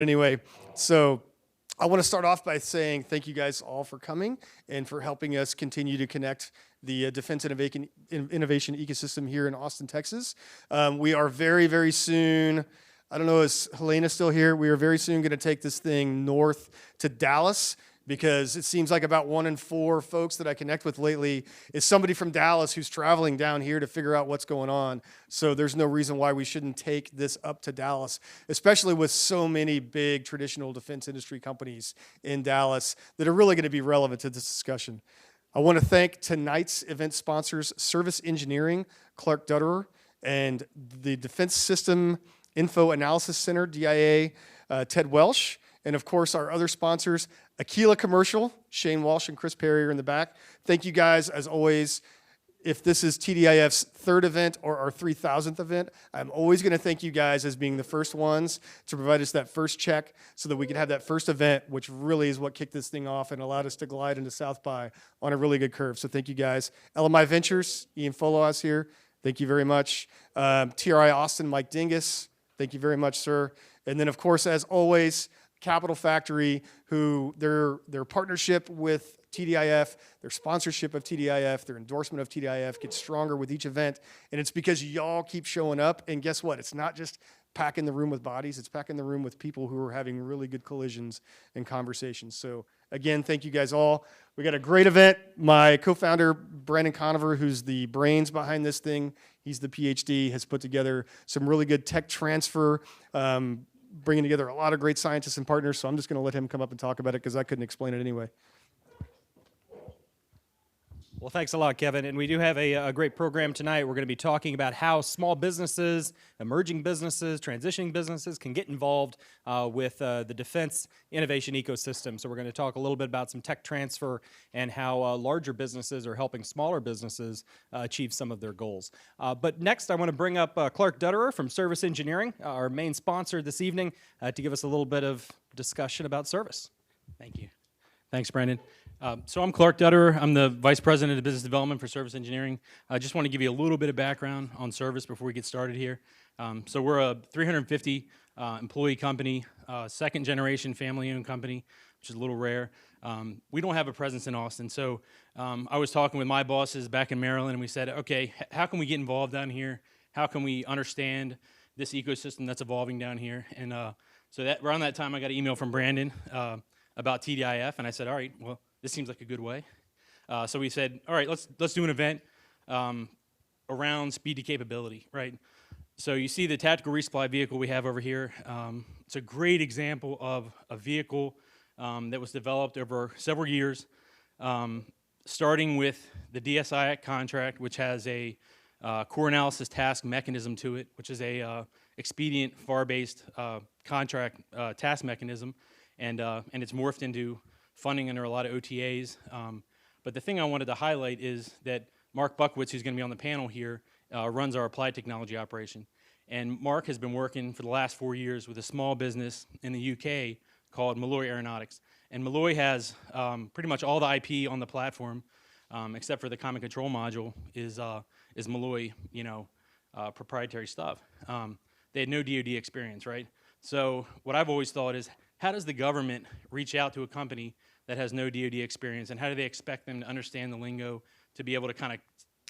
Anyway, so I want to start off by saying thank you guys all for coming and for helping us continue to connect the defense innovation ecosystem here in Austin, Texas. We are very, very soon, I don't know, is Helena still here? We are very soon going to take this thing north to Dallas, because it seems like about 1 in 4 folks that I connect with lately is somebody from Dallas who's traveling down here to figure out what's going on. So there's no reason why we shouldn't take this up to Dallas, especially with so many big traditional defense industry companies in Dallas that are really going to be relevant to this discussion. I want to thank tonight's event sponsors, Service Engineering, Clark Dutterer, and the Defense System Info Analysis Center, DIA, Ted Welsh. And of course, our other sponsors, Aquila Commercial, Shane Walsh and Chris Perry are in the back. Thank you guys, as always. If this is TDIF's 3rd event or our 3,000th event, I'm always going to thank you guys as being the first ones to provide us that first check so that we can have that first event, which really is what kicked this thing off and allowed us to glide into South by on a really good curve. So thank you guys. LMI Ventures, Ian Foloas here. Thank you very much. TRI Austin, Mike Dingus. Thank you very much, sir. And then, of course, as always, Capital Factory, who their partnership with TDIF, their sponsorship of TDIF, their endorsement of TDIF gets stronger with each event. And it's because y'all keep showing up. And guess what? It's not just packing the room with bodies. It's packing the room with people who are having really good collisions and conversations. So again, thank you guys all. We got a great event. My co-founder, Brandon Conover, who's the brains behind this thing, he's the PhD, has put together some really good tech transfer, bringing together a lot of great scientists and partners, so I'm just going to let him come up and talk about it because I couldn't explain it anyway. Well, thanks a lot, Kevin. And we do have a great program tonight. We're going to be talking about how small businesses, emerging businesses, transitioning businesses can get involved with the defense innovation ecosystem. So we're going to talk a little bit about some tech transfer and how larger businesses are helping smaller businesses achieve some of their goals. But next, I want to bring up Clark Dutterer from Service Engineering, our main sponsor this evening, to give us a little bit of discussion about service. Thank you. Thanks, Brandon. So I'm Clark Dutterer. I'm the Vice President of Business Development for Service Engineering. I just want to give you a little bit of background on service before we get started here. So we're a 350 employee company, second generation family-owned company, which is a little rare. We don't have a presence in Austin. So I was talking with my bosses back in Maryland, and we said, okay, how can we get involved down here? How can we understand this ecosystem that's evolving down here? And so around that time, I got an email from Brandon about TDIF, and I said, all right, well, this seems like a good way. So we said, all right, let's do an event around speed to capability, right? So you see the tactical resupply vehicle we have over here. It's a great example of a vehicle that was developed over several years, starting with the DSI contract, which has a core analysis task mechanism to it, which is a expedient FAR-based contract task mechanism, and it's morphed into funding under a lot of OTAs. But the thing I wanted to highlight is that Mark Buckwitz, who's going to be on the panel here, runs our applied technology operation. And Mark has been working for the last 4 years with a small business in the UK called Malloy Aeronautics. And Malloy has pretty much all the IP on the platform, except for the common control module is Malloy, proprietary stuff. They had no DoD experience, right? So what I've always thought is, how does the government reach out to a company that has no DoD experience, and how do they expect them to understand the lingo to be able to kind of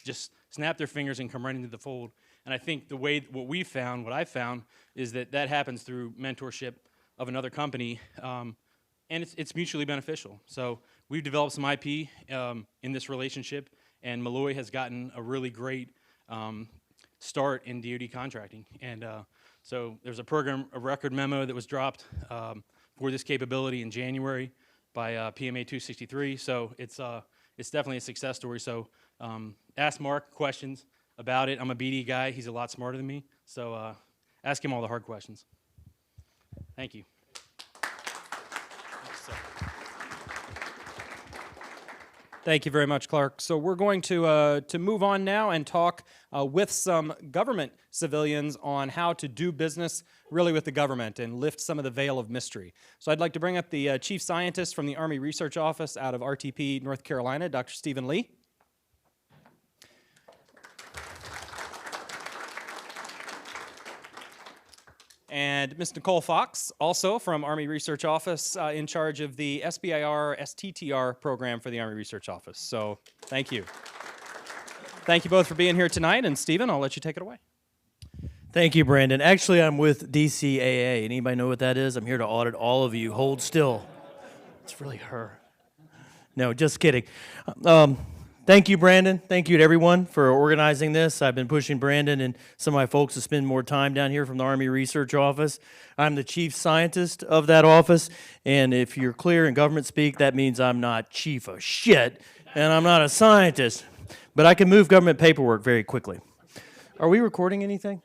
just snap their fingers and come right into the fold? And I think what I found is that happens through mentorship of another company, and it's mutually beneficial. So we've developed some IP in this relationship, and Malloy has gotten a really great start in DoD contracting. And so there's a program, a record memo that was dropped for this capability in January by PMA 263. So it's definitely a success story. So ask Mark questions about it. I'm a BD guy. He's a lot smarter than me. So ask him all the hard questions. Thank you. Thank you very much, Clark. So we're going to move on now and talk with some government civilians on how to do business really with the government and lift some of the veil of mystery. So I'd like to bring up the chief scientist from the Army Research Office out of RTP, North Carolina, Dr. Stephen Lee. And Ms. Nicole Fox, also from Army Research Office, in charge of the SBIR STTR program for the Army Research Office. So thank you. Thank you both for being here tonight. And Stephen, I'll let you take it away. Thank you, Brandon. Actually, I'm with DCAA. Anybody know what that is? I'm here to audit all of you. Hold still. It's really her. No, just kidding. Thank you, Brandon. Thank you to everyone for organizing this. I've been pushing Brandon and some of my folks to spend more time down here from the Army Research Office. I'm the chief scientist of that office, and if you're clear in government speak, that means I'm not chief of shit, and I'm not a scientist. But I can move government paperwork very quickly. Are we recording anything?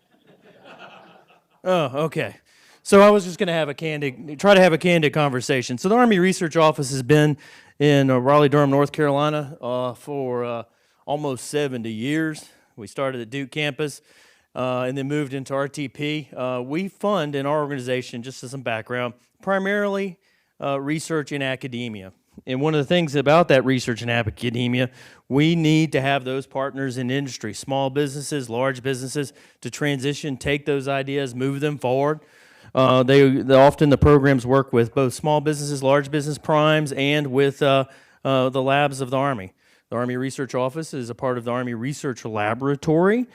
Oh, okay. So I was just going to try to have a candid conversation. So the Army Research Office has been in Raleigh-Durham, North Carolina for almost 70 years. We started at Duke campus and then moved into RTP. We fund in our organization, just as some background, primarily research in academia. And one of the things about that research in academia, we need to have those partners in industry, small businesses, large businesses, to transition, take those ideas, move them forward. Often the programs work with both small businesses, large business primes, and with the labs of the Army. The Army Research Office is a part of the Army Research Laboratory.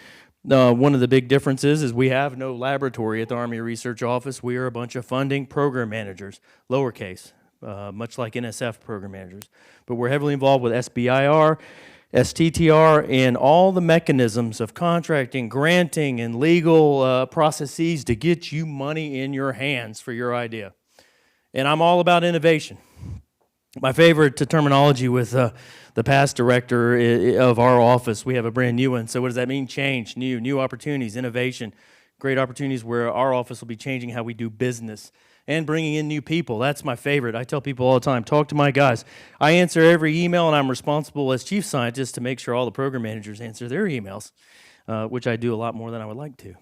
One of the big differences is we have no laboratory at the Army Research Office. We are a bunch of funding program managers, lowercase. Much like NSF program managers. But we're heavily involved with SBIR, STTR, and all the mechanisms of contracting, granting, and legal processes to get you money in your hands for your idea. And I'm all about innovation. My favorite terminology with the past director of our office, we have a brand new one. So what does that mean? Change, new opportunities, innovation, great opportunities where our office will be changing how we do business and bringing in new people. That's my favorite. I tell people all the time, talk to my guys. I answer every email, and I'm responsible as chief scientist to make sure all the program managers answer their emails, which I do a lot more than I would like to,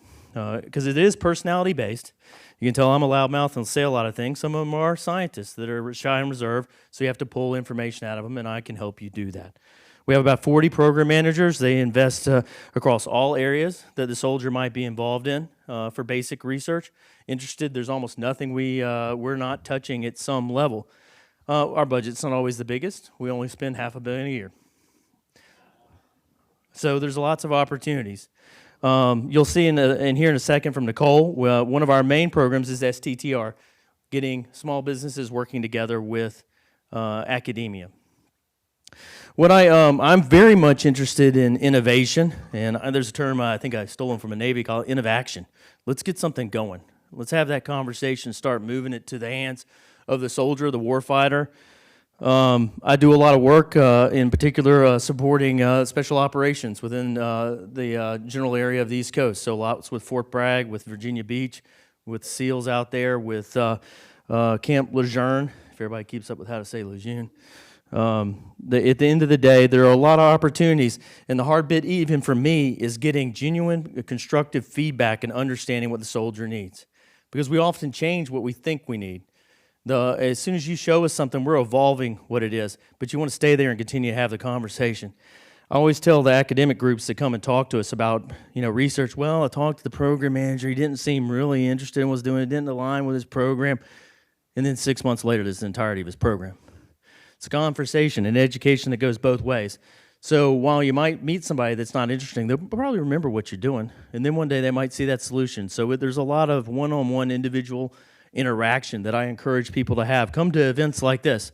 because it is personality-based. You can tell I'm a loudmouth and say a lot of things. Some of them are scientists that are shy and reserved, so you have to pull information out of them, and I can help you do that. We have about 40 program managers. They invest across all areas that the soldier might be involved in for basic research. Interested, there's almost nothing we're not touching at some level. Our budget's not always the biggest. We only spend $500 million a year. So there's lots of opportunities. You'll see in here in a second from Nicole, one of our main programs is STTR, getting small businesses working together with academia. What I'm very much interested in innovation, and there's a term I think I stole from a Navy called innovaction. Let's get something going. Let's have that conversation, start moving it to the hands of the soldier, the warfighter. I do a lot of work, in particular, supporting special operations within the general area of the East Coast. So lots with Fort Bragg, with Virginia Beach, with SEALs out there, with Camp Lejeune, if everybody keeps up with how to say Lejeune. At the end of the day, there are a lot of opportunities, and the hard bit, even for me, is getting genuine, constructive feedback and understanding what the soldier needs. Because we often change what we think we need. As soon as you show us something, we're evolving what it is, but you want to stay there and continue to have the conversation. I always tell the academic groups that come and talk to us about, research, well, I talked to the program manager, he didn't seem really interested in what he was doing, it didn't align with his program, and then 6 months later, this is the entirety of his program. It's a conversation, an education that goes both ways. So while you might meet somebody that's not interesting, they'll probably remember what you're doing, and then one day they might see that solution. So there's a lot of one-on-one individual interaction that I encourage people to have. Come to events like this.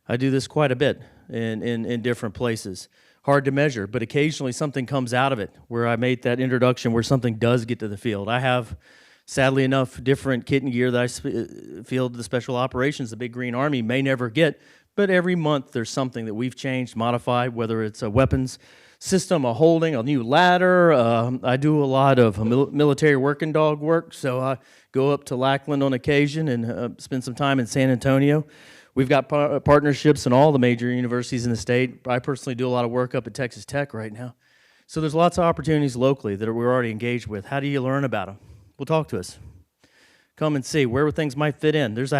I do this quite a bit in different places. Hard to measure, but occasionally something comes out of it where I made that introduction where something does get to the field. I have, sadly enough, different kit and gear that I field the special operations, the Big Green Army, may never get. But every month there's something that we've changed, modified, whether it's a weapons system, a holding, a new ladder. I do a lot of military working dog work, so I go up to Lackland on occasion and spend some time in San Antonio. We've got partnerships in all the major universities in the state. I personally do a lot of work up at Texas Tech right now. So there's lots of opportunities locally that we're already engaged with. How do you learn about them? Well, talk to us. Come and see where things might fit in. There's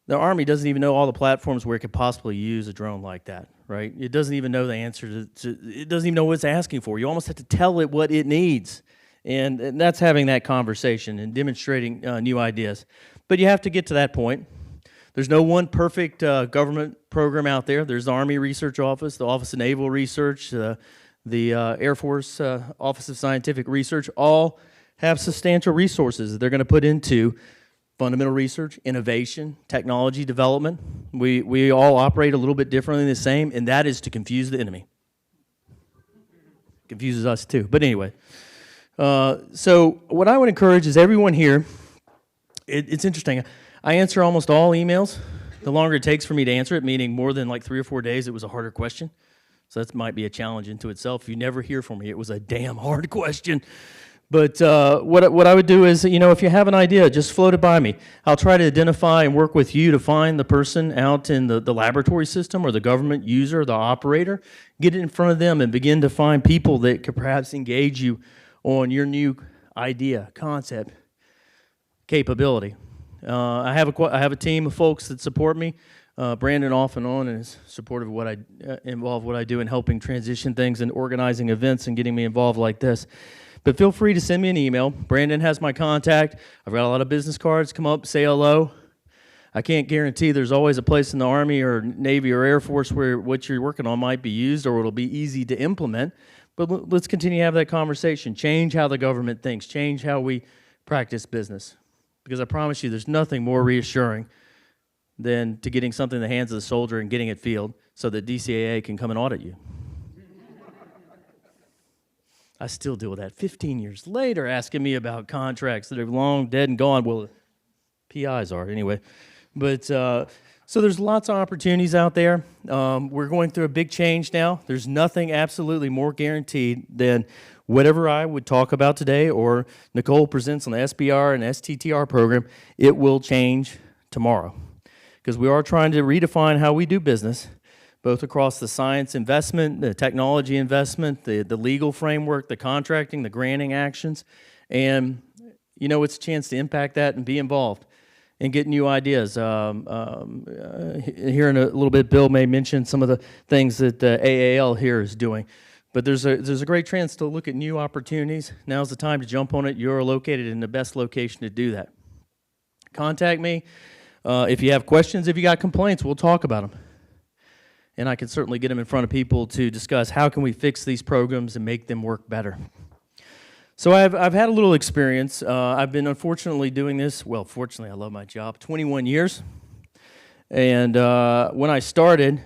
the Army doesn't even know all the platforms where it could possibly use a drone like that, right? It doesn't even know the answer it doesn't even know what it's asking for. You almost have to tell it what it needs. And that's having that conversation and demonstrating new ideas. But you have to get to that point. There's no one perfect government program out there. There's the Army Research Office, the Office of Naval Research, the Air Force Office of Scientific Research, all have substantial resources that they're going to put into fundamental research, innovation, technology development. We all operate a little bit differently than the same, and that is to confuse the enemy. Confuses us too. But anyway, so what I would encourage is everyone here, it's interesting. I answer almost all emails. The longer it takes for me to answer it, meaning more than like 3 or 4 days, it was a harder question. So that might be a challenge into itself. If you never hear from me, it was a damn hard question. But what I would do is, if you have an idea, just float it by me. I'll try to identify and work with you to find the person out in the laboratory system or the government user, the operator, get it in front of them and begin to find people that could perhaps engage you on your new idea, concept, capability. I have a team of folks that support me. Brandon off and on is supportive of what I do in helping transition things and organizing events and getting me involved like this. But feel free to send me an email. Brandon has my contact. I've got a lot of business cards. Come up, say hello. I can't guarantee there's always a place in the Army or Navy or Air Force where what you're working on might be used or it'll be easy to implement. But let's continue to have that conversation. Change how the government thinks. Change how we practice business. Because I promise you there's nothing more reassuring than to getting something in the hands of the soldier and getting it field so that DCAA can come and audit you. I still deal with that 15 years later, asking me about contracts that are long dead and gone. Well, PIs are anyway. But so there's lots of opportunities out there. We're going through a big change now. There's nothing absolutely more guaranteed than whatever I would talk about today or Nicole presents on the SBR and STTR program, it will change tomorrow. Because we are trying to redefine how we do business, both across the science investment, the technology investment, the legal framework, the contracting, the granting actions. And, it's a chance to impact that and be involved and get new ideas. Here in a little bit, Bill may mention some of the things that AAL here is doing. But there's a great chance to look at new opportunities. Now's the time to jump on it. You're located in the best location to do that. Contact me. If you have questions, if you got complaints, we'll talk about them. And I can certainly get them in front of people to discuss how can we fix these programs and make them work better. So I've had a little experience. I've been unfortunately doing this. Well, fortunately, I love my job. 21 years. And when I started,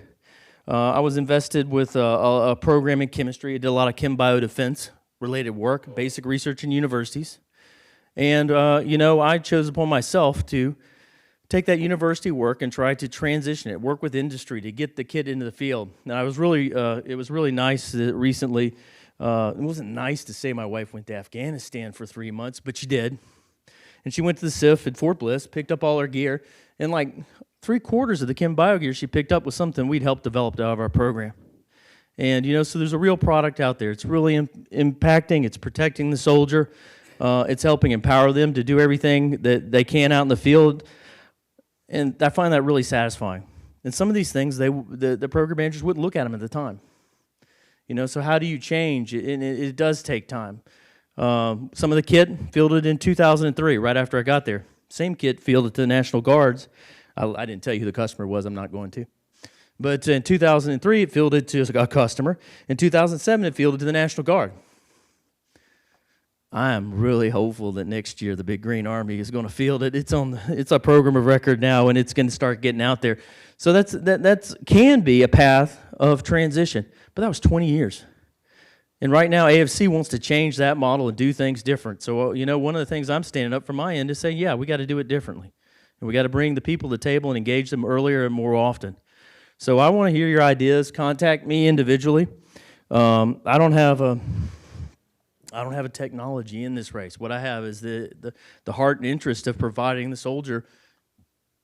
I was invested with a program in chemistry. I did a lot of chem biodefense related work, basic research in universities. And, I chose upon myself to take that university work and try to transition it, work with industry to get the kid into the field. Now, it was really nice that recently, it wasn't nice to say my wife went to Afghanistan for 3 months, but she did. And she went to the SIF at Fort Bliss, picked up all her gear, and like 3/4 of the chem bio gear she picked up was something we'd helped develop out of our program. And, so there's a real product out there. It's really impacting, it's protecting the soldier, it's helping empower them to do everything that they can out in the field. And I find that really satisfying. And some of these things, the program managers wouldn't look at them at the time. So how do you change? And it does take time. Some of the kit fielded in 2003, right after I got there. Same kit fielded to the National Guards. I didn't tell you who the customer was. I'm not going to. But in 2003, it fielded to a customer. In 2007, it fielded to the National Guard. I am really hopeful that next year the Big Green Army is going to field it. It's a program of record now, and it's going to start getting out there. So that can be a path of transition. But that was 20 years. And right now, AFC wants to change that model and do things different. So, one of the things I'm standing up from my end is saying, yeah, we got to do it differently. And we got to bring the people to the table and engage them earlier and more often. So I want to hear your ideas. Contact me individually. I don't have a technology in this race. What I have is the heart and interest of providing the soldier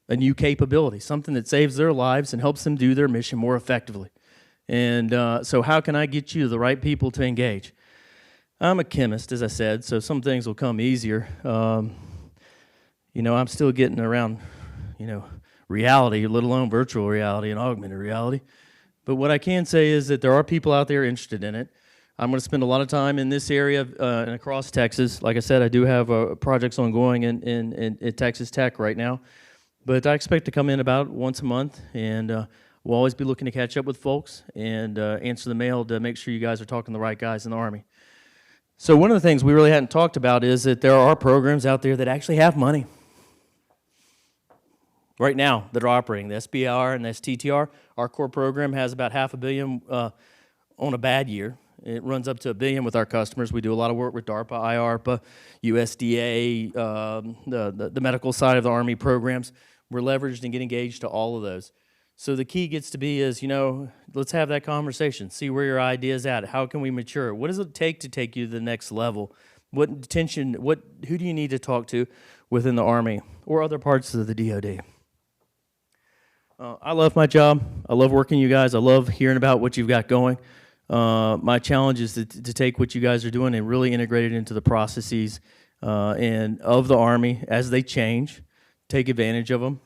a new capability, something that saves their lives and helps them do their mission more effectively. And so how can I get you the right people to engage? I'm a chemist, as I said, so some things will come easier. I'm still getting around, reality, let alone virtual reality and augmented reality. But what I can say is that there are people out there interested in it. I'm going to spend a lot of time in this area and across Texas. Like I said, I do have projects ongoing in Texas Tech right now. But I expect to come in about once a month, and we'll always be looking to catch up with folks and answer the mail to make sure you guys are talking to the right guys in the Army. So one of the things we really hadn't talked about is that there are programs out there that actually have money right now that are operating. The SBIR and the STTR, our core program has about $500 million on a bad year. It runs up to $1 billion with our customers. We do a lot of work with DARPA, IARPA, USDA, the medical side of the Army programs. We're leveraged and get engaged to all of those. So the key gets to be is, let's have that conversation. See where your idea's at. How can we mature? What does it take to take you to the next level? Who do you need to talk to within the Army or other parts of the DoD? I love my job. I love working with you guys. I love hearing about what you've got going. My challenge is to take what you guys are doing and really integrate it into the processes and of the Army as they change, take advantage of them.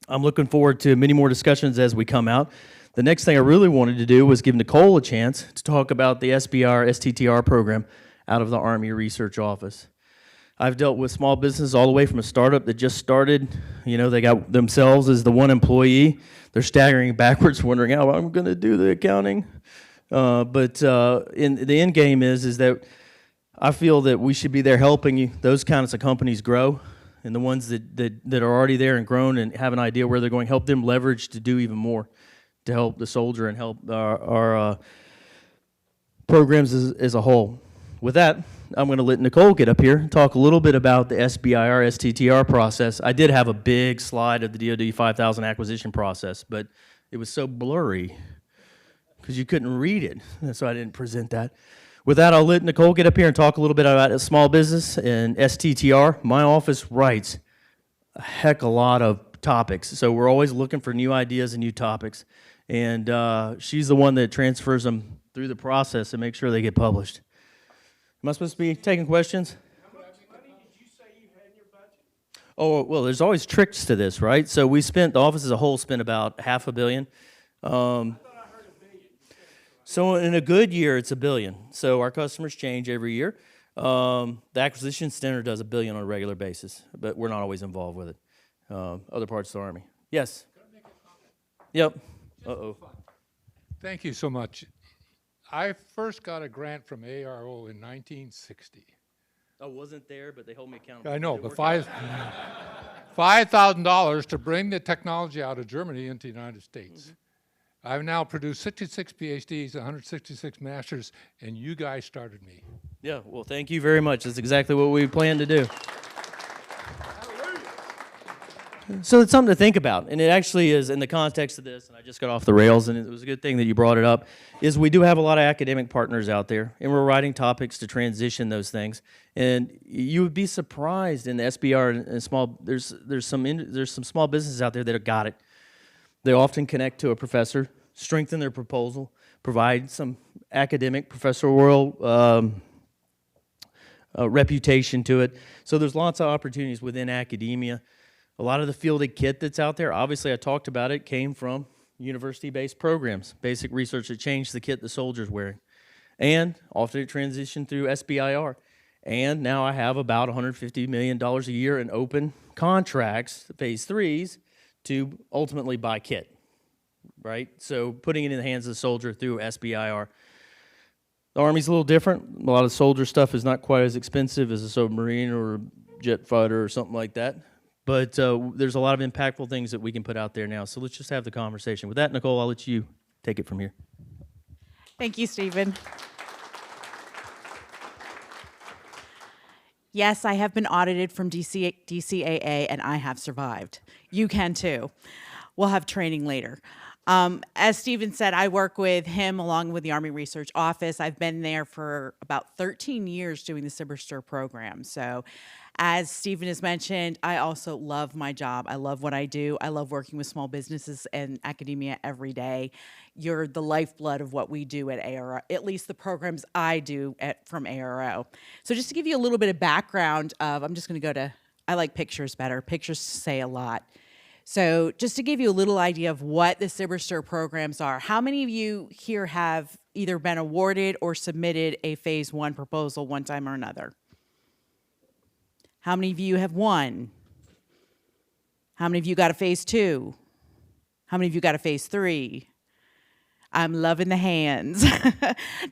I'm looking forward to many more discussions as we come out. The next thing I really wanted to do was give Nicole a chance to talk about the SBIR, STTR program out of the Army Research Office. I've dealt with small businesses all the way from a startup that just started. They got themselves as the one employee. They're staggering backwards, wondering how I'm going to do the accounting. But in the end game is that I feel that we should be there helping those kinds of companies grow, and the ones that are already there and grown and have an idea where they're going, help them leverage to do even more to help the soldier and help our programs as a whole. With that, I'm going to let Nicole get up here and talk a little bit about the SBIR, STTR process. I did have a big slide of the DoD 5000 acquisition process, but it was so blurry because you couldn't read it, so I didn't present that. With that, I'll let Nicole get up here and talk a little bit about a small business and STTR. My office writes a heck of a lot of topics, so we're always looking for new ideas and new topics, and she's the one that transfers them through the process and makes sure they get published. Am I supposed to be taking questions? How much money did you say you had in your budget? Oh, well, there's always tricks to this, right? So the office as a whole spent about $500 million. I thought I heard $1 billion. So in a good year, it's $1 billion. So our customers change every year. The acquisition center does $1 billion on a regular basis, but we're not always involved with it. Other parts of the Army. Yes? Can I make a comment? Yep. Uh-oh. Thank you so much. I first got a grant from ARO in 1960. I wasn't there, but they hold me accountable. I know, but $5,000 to bring the technology out of Germany into the United States. Mm-hmm. I've now produced 66 PhDs, 166 masters, and you guys started me. Yeah, well, thank you very much. That's exactly what we plan to do. So it's something to think about, and it actually is in the context of this, and I just got off the rails, and it was a good thing that you brought it up, is we do have a lot of academic partners out there, and we're writing topics to transition those things. And you would be surprised in the SBR and small, there's some small businesses out there that have got it. They often connect to a professor, strengthen their proposal, provide some academic professorial reputation to it. So there's lots of opportunities within academia. A lot of the fielded kit that's out there, obviously I talked about it, came from university-based programs, basic research that changed the kit the soldier's wearing. And often it transitioned through SBIR. And now I have about $150 million a year in open contracts, phase 3s, to ultimately buy kit, right? So putting it in the hands of the soldier through SBIR. The Army's a little different. A lot of soldier stuff is not quite as expensive as a submarine or a jet fighter or something like that. But there's a lot of impactful things that we can put out there now. So let's just have the conversation. With that, Nicole, I'll let you take it from here. Thank you, Stephen. Yes, I have been audited from DCAA, and I have survived. You can too. We'll have training later. As Stephen said, I work with him along with the Army Research Office. I've been there for about 13 years doing the CyberStir program. So as Stephen has mentioned, I also love my job. I love what I do. I love working with small businesses and academia every day. You're the lifeblood of what we do at ARO, at least the programs I do from ARO. So just to give you a little bit of background of, I'm just going to go to, I like pictures better. Pictures say a lot. So just to give you a little idea of what the SBIRSTR programs are, how many of you here have either been awarded or submitted a phase 1 proposal one time or another? How many of you have won? How many of you got a phase 2? How many of you got a phase 3? I'm loving the hands.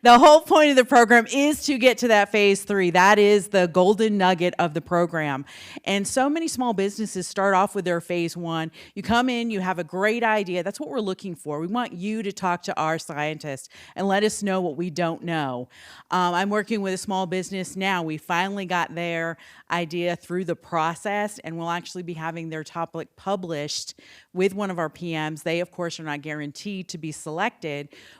The whole point of the program is to get to that phase 3. That is the golden nugget of the program. And so many small businesses start off with their phase 1. You come in, you have a great idea. That's what we're looking for. We want you to talk to our scientists and let us know what we don't know. I'm working with a small business now. We finally got their idea through the process, and we'll actually be having their topic published with one of our PMs. They, of course, are not guaranteed to be selected,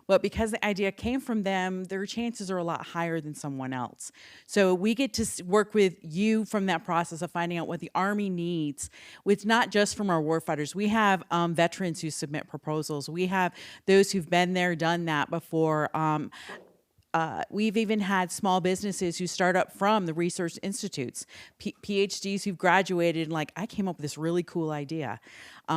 but because the idea came from them, their chances are a lot higher than someone else. So we get to work with you from that process of finding out what the Army needs. It's not just from our warfighters. We have veterans who submit proposals. We have those who've been there, done that before. We've even had small businesses who start up from the research institutes, PhDs who've graduated and like, I came up with this really cool idea.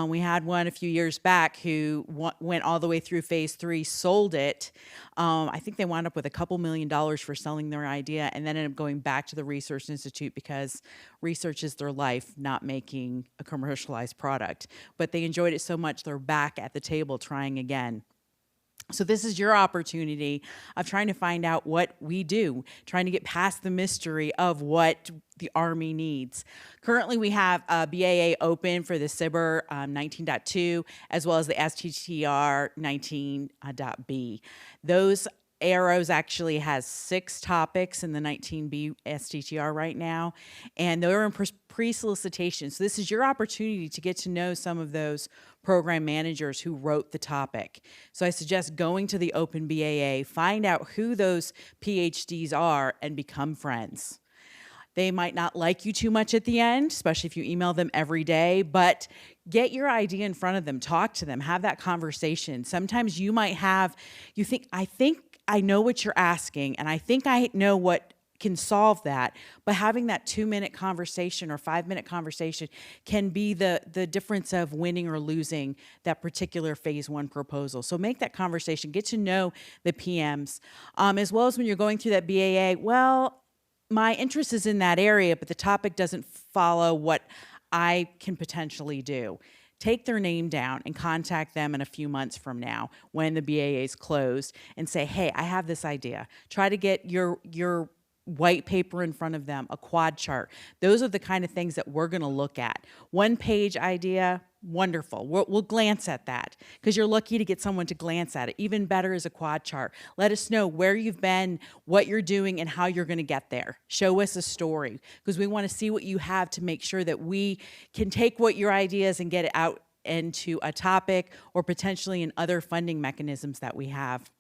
We had one a few years back who went all the way through phase 3, sold it. I think they wound up with a couple $1 million for selling their idea, and then ended up going back to the research institute because research is their life, not making a commercialized product. But they enjoyed it so much, they're back at the table trying again. So this is your opportunity of trying to find out what we do, trying to get past the mystery of what the Army needs. Currently, we have a BAA open for the SBIR 19.2 as well as the STTR 19.B. Those Arrows actually has 6 topics in the 19B STTR right now, and they're in pre-solicitation. So this is your opportunity to get to know some of those program managers who wrote the topic. So I suggest going to the Open BAA, find out who those PhDs are, and become friends. They might not like you too much at the end, especially if you email them every day, but get your idea in front of them, talk to them, have that conversation. Sometimes you might have, you think, I think I know what you're asking, and I think I know what can solve that, but having that 2-minute conversation or 5-minute conversation can be the difference of winning or losing that particular phase 1 proposal. So make that conversation, get to know the PMs, as well as when you're going through that BAA, well, my interest is in that area, but the topic doesn't follow what I can potentially do. Take their name down and contact them in a few months from now when the BAA is closed and say, hey, I have this idea. Try to get your white paper in front of them, a quad chart. Those are the kind of things that we're going to look at. 1-page idea, wonderful. We'll glance at that because you're lucky to get someone to glance at it. Even better is a quad chart. Let us know where you've been, what you're doing, and how you're going to get there. Show us a story because we want to see what you have to make sure that we can take what your idea is and get it out into a topic or potentially in other funding mechanisms that we have.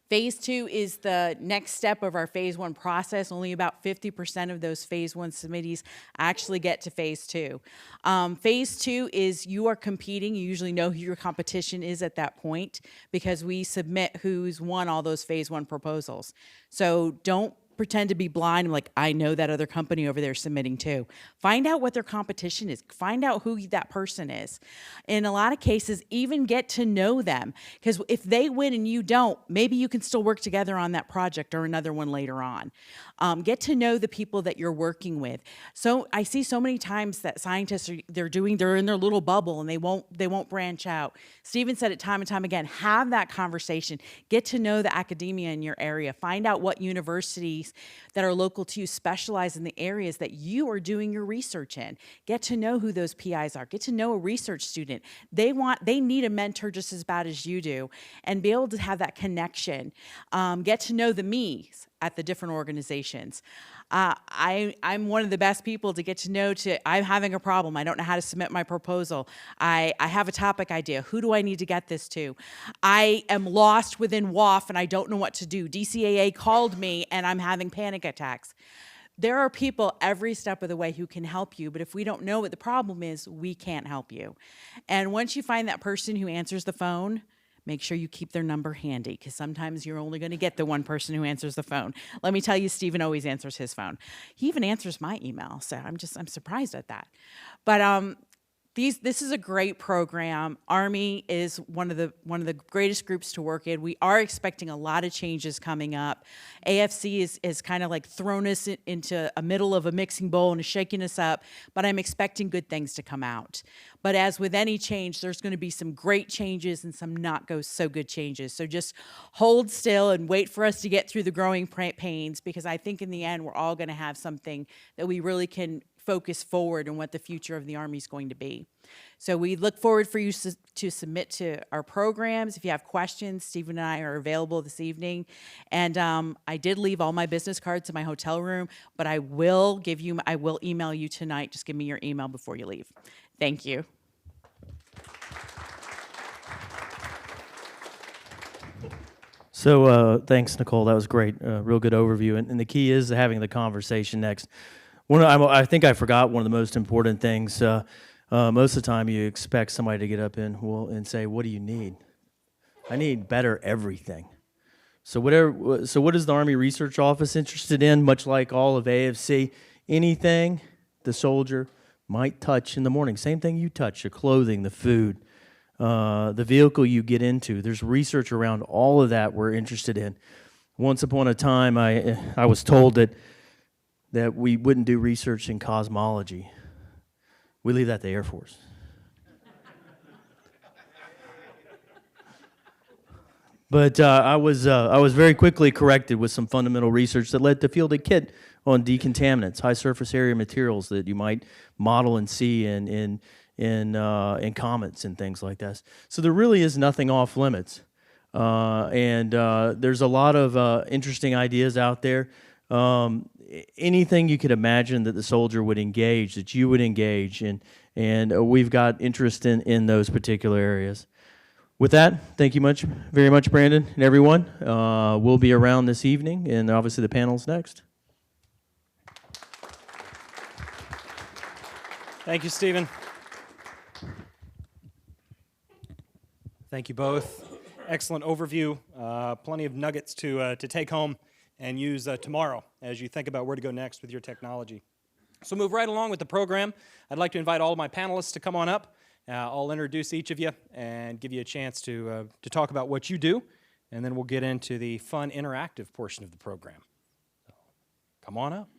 Phase 2 is the next step of our phase 1 process. Only about 50% of those phase 1 submittees actually get to phase 2. Phase 2 is you are competing. You usually know who your competition is at that point because we submit who's won all those phase 1 proposals. So don't pretend to be blind and like, I know that other company over there is submitting too. Find out what their competition is. Find out who that person is. In a lot of cases, even get to know them. Because if they win and you don't, maybe you can still work together on that project or another one later on. Get to know the people that you're working with. So I see so many times that scientists they're in their little bubble and they won't branch out. Stephen said it time and time again, have that conversation. Get to know the academia in your area. Find out what universities that are local to you specialize in the areas that you are doing your research in. Get to know who those PIs are. Get to know a research student. They need a mentor just as bad as you do, and be able to have that connection. Get to know the me's at the different organizations. I'm one of the best people to get to know. I'm having a problem. I don't know how to submit my proposal. I have a topic idea. Who do I need to get this to? I am lost within WAF and I don't know what to do. DCAA called me and I'm having panic attacks. There are people every step of the way who can help you, but if we don't know what the problem is, we can't help you. And once you find that person who answers the phone, make sure you keep their number handy because sometimes you're only going to get the one person who answers the phone. Let me tell you, Stephen always answers his phone. He even answers my email, so I'm surprised at that. But This is a great program. Army is one of the greatest groups to work in. We are expecting a lot of changes coming up. AFC is kind of like thrown us into a middle of a mixing bowl and is shaking us up, but I'm expecting good things to come out. But as with any change, there's going to be some great changes and some not so good changes. So just hold still and wait for us to get through the growing pains, because I think in the end we're all going to have something that we really can focus forward on what the future of the Army is going to be. So we look forward for you to submit to our programs. If you have questions, Stephen and I are available this evening. And I did leave all my business cards in my hotel room, but I will email you tonight. Just give me your email before you leave. Thank you. So thanks, Nicole. That was great. Real good overview. And the key is having the conversation next. I think I forgot one of the most important things. Most of the time, you expect somebody to get up and say, "What do you need?" I need better everything. So what is the Army Research Office interested in? Much like all of AFC, anything the soldier might touch in the morning. Same thing you touch: your clothing, the food, the vehicle you get into. There's research around all of that we're interested in. Once upon a time, I was told that we wouldn't do research in cosmology. We leave that to the Air Force. But I was very quickly corrected with some fundamental research that led to fielded kit on decontaminants, high surface area materials that you might model and see in comets and things like that. So there really is nothing off limits, and there's a lot of interesting ideas out there. Anything you could imagine that the soldier would engage, that you would engage in, and we've got interest in those particular areas. With that, thank you very much, Brandon and everyone. We'll be around this evening, and obviously the panel's next. Thank you, Stephen. Thank you both. Excellent overview. Plenty of nuggets to take home and use tomorrow as you think about where to go next with your technology. So move right along with the program. I'd like to invite all of my panelists to come on up. I'll introduce each of you and give you a chance to talk about what you do, and then we'll get into the fun, interactive portion of the program. So, come on up.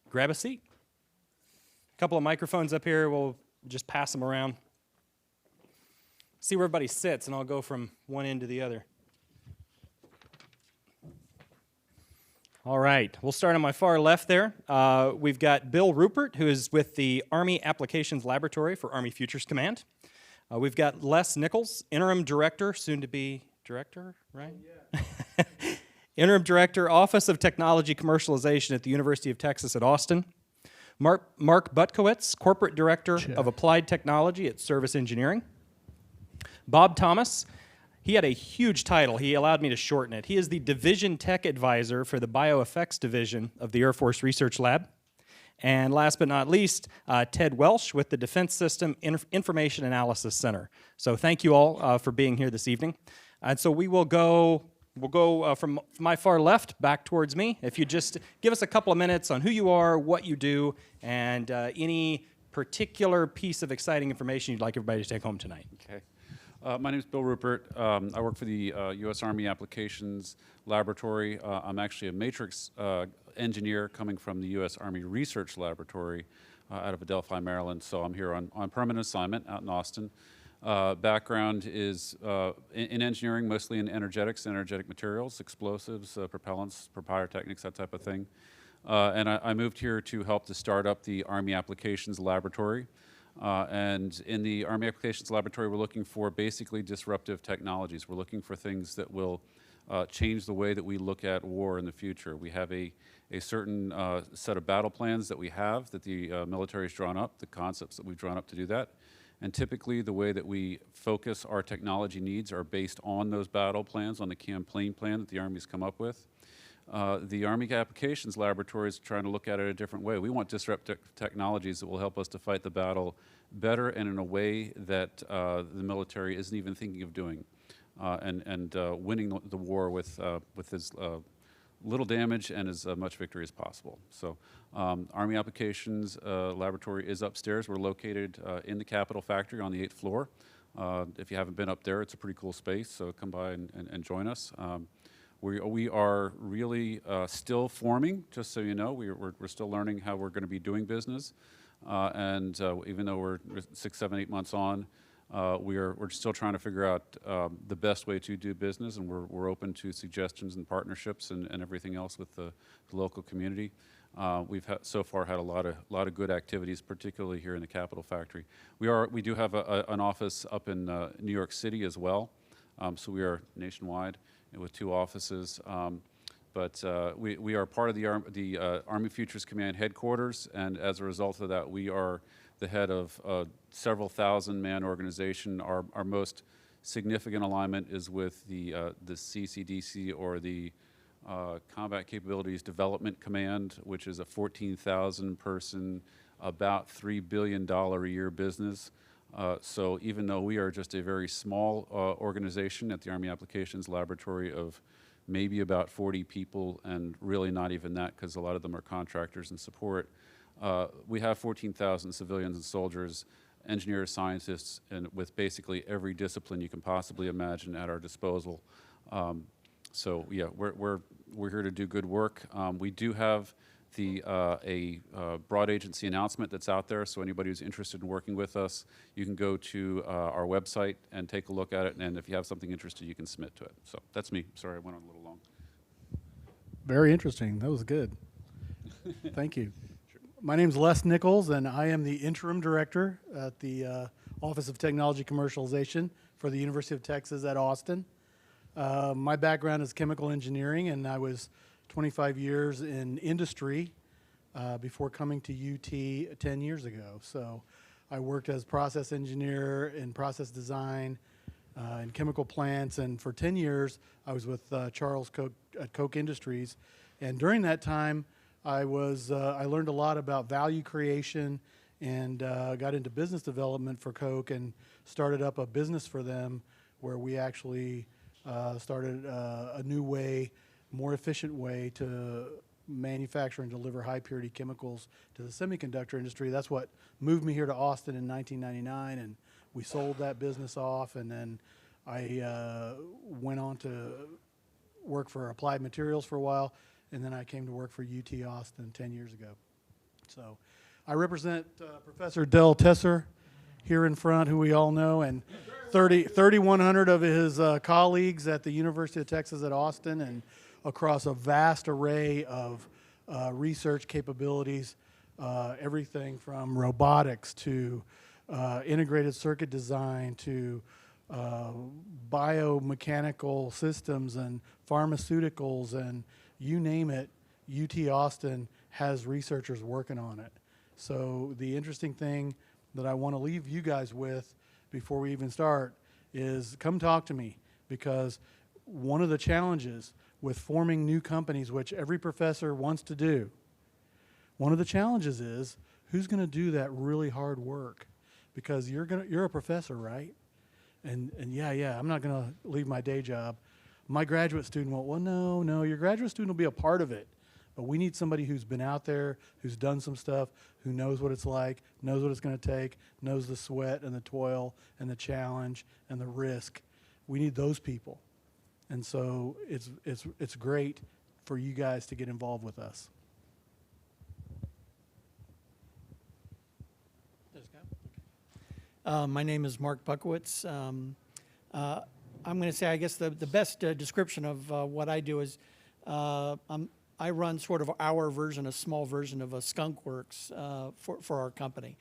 Grab a seat. A couple of microphones up here. We'll just pass them around. See where everybody sits, and I'll go from one end to the other. All right, we'll start on my far left there. We've got Bill Rupert, who is with the Army Applications Laboratory for Army Futures Command. We've got Les Nichols, Interim Director, soon to be Director, right? Yeah. Interim Director, Office of Technology Commercialization at the University of Texas at Austin. Mark Butkowitz, Corporate Director of Applied Technology at Service Engineering. Bob Thomas, he had a huge title. He allowed me to shorten it. He is the Division Tech Advisor for the Bioeffects Division of the Air Force Research Lab. And last but not least, Ted Welsh with the Defense System Information Analysis Center. So thank you all for being here this evening. And so we'll go from my far left back towards me. If you just give us a couple of minutes on who you are, what you do, and any particular piece of exciting information you'd like everybody to take home tonight. Okay. My name is Bill Rupert. I work for the U.S. Army Applications Laboratory. I'm actually a matrix engineer coming from the U.S. Army Research Laboratory out of Adelphi, Maryland. So I'm here on permanent assignment out in Austin. Background is in engineering, mostly in energetics, energetic materials, explosives, propellants, pyrotechnics, that type of thing. And I moved here to help to start up the Army Applications Laboratory. And in the Army Applications Laboratory, we're looking for basically disruptive technologies. We're looking for things that will change the way that we look at war in the future. We have a certain set of battle plans that we have that the military has drawn up, the concepts that we've drawn up to do that. And typically the way that we focus our technology needs are based on those battle plans, on the campaign plan that the Army's come up with. The Army Applications Laboratory is trying to look at it a different way. We want disruptive technologies that will help us to fight the battle better and in a way that the military isn't even thinking of doing, and winning the war with as little damage and as much victory as possible. So Army Applications Laboratory is upstairs. We're located in the Capitol factory on the 8th floor. If you haven't been up there, it's a pretty cool space, so come by and join us. We are really still forming, just so you know. We're still learning how we're going to be doing business. And even though we're 6, 7, 8 months on, we're still trying to figure out the best way to do business, and we're open to suggestions and partnerships and everything else with the local community. We've so far had a lot of good activities, particularly here in the Capitol factory. We do have an office up in New York City as well, so we are nationwide with 2 offices. But we are part of the Army Futures Command headquarters, and as a result of that, we are the head of a several thousand-man organization. Our most significant alignment is with the CCDC, or the Combat Capabilities Development Command, which is a 14,000-person, about $3 billion a year business. So even though we are just a very small organization at the Army Applications Laboratory of maybe about 40 people, and really not even that because a lot of them are contractors and support, we have 14,000 civilians and soldiers, engineers, scientists, and with basically every discipline you can possibly imagine at our disposal. So yeah, we're here to do good work. We do have a broad agency announcement that's out there, so anybody who's interested in working with us, you can go to our website and take a look at it, and if you have something interested, you can submit to it. So that's me. Sorry, I went on a little long. Very interesting. That was good. Thank you. My name is Les Nichols, and I am the interim director at the Office of Technology Commercialization for the University of Texas at Austin. My background is chemical engineering, and I was 25 years in industry before coming to UT 10 years ago. So I worked as process engineer in process design in chemical plants, and for 10 years I was with Charles Koch at Koch Industries. And during that time, I learned a lot about value creation, and got into business development for Koch and started up a business for them where we actually started a new way, more efficient way to manufacture and deliver high purity chemicals to the semiconductor industry. That's what moved me here to Austin in 1999, and we sold that business off, and then I went on to work for Applied Materials for a while, and then I came to work for UT Austin 10 years ago. So I represent Professor Del Tesser here in front, who we all know, and 3,100 of his colleagues at the University of Texas at Austin, and across a vast array of research capabilities, everything from robotics to integrated circuit design to biomechanical systems and pharmaceuticals, and you name it, UT Austin has researchers working on it. So the interesting thing that I want to leave you guys with before we even start is come talk to me, because one of the challenges with forming new companies, which every professor wants to do, one of the challenges is who's going to do that really hard work, because you're a professor, right? And yeah, I'm not going to leave my day job. My graduate student won't. Well, no, your graduate student will be a part of it. But we need somebody who's been out there, who's done some stuff, who knows what it's like, knows what it's going to take, knows the sweat and the toil and the challenge and the risk. We need those people. And so it's great for you guys to get involved with us. My name is Mark Buckowitz. I'm going to say, I guess, the best description of what I do is I run sort of a small version of a Skunk Works for our company,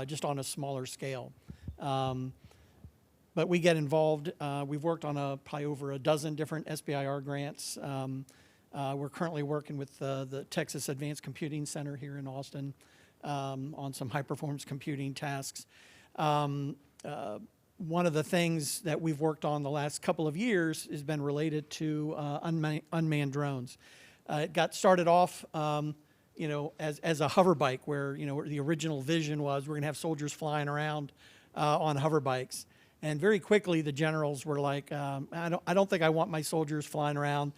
just on a smaller scale. But we get involved. We've worked on probably over a dozen different SBIR grants. We're currently working with the Texas Advanced Computing Center here in Austin on some high-performance computing tasks. One of the things that we've worked on the last couple of years has been related to unmanned drones. It got started off, as a hover bike, where the original vision was we're going to have soldiers flying around on hover bikes. And very quickly, the generals were like, I don't think I want my soldiers flying around.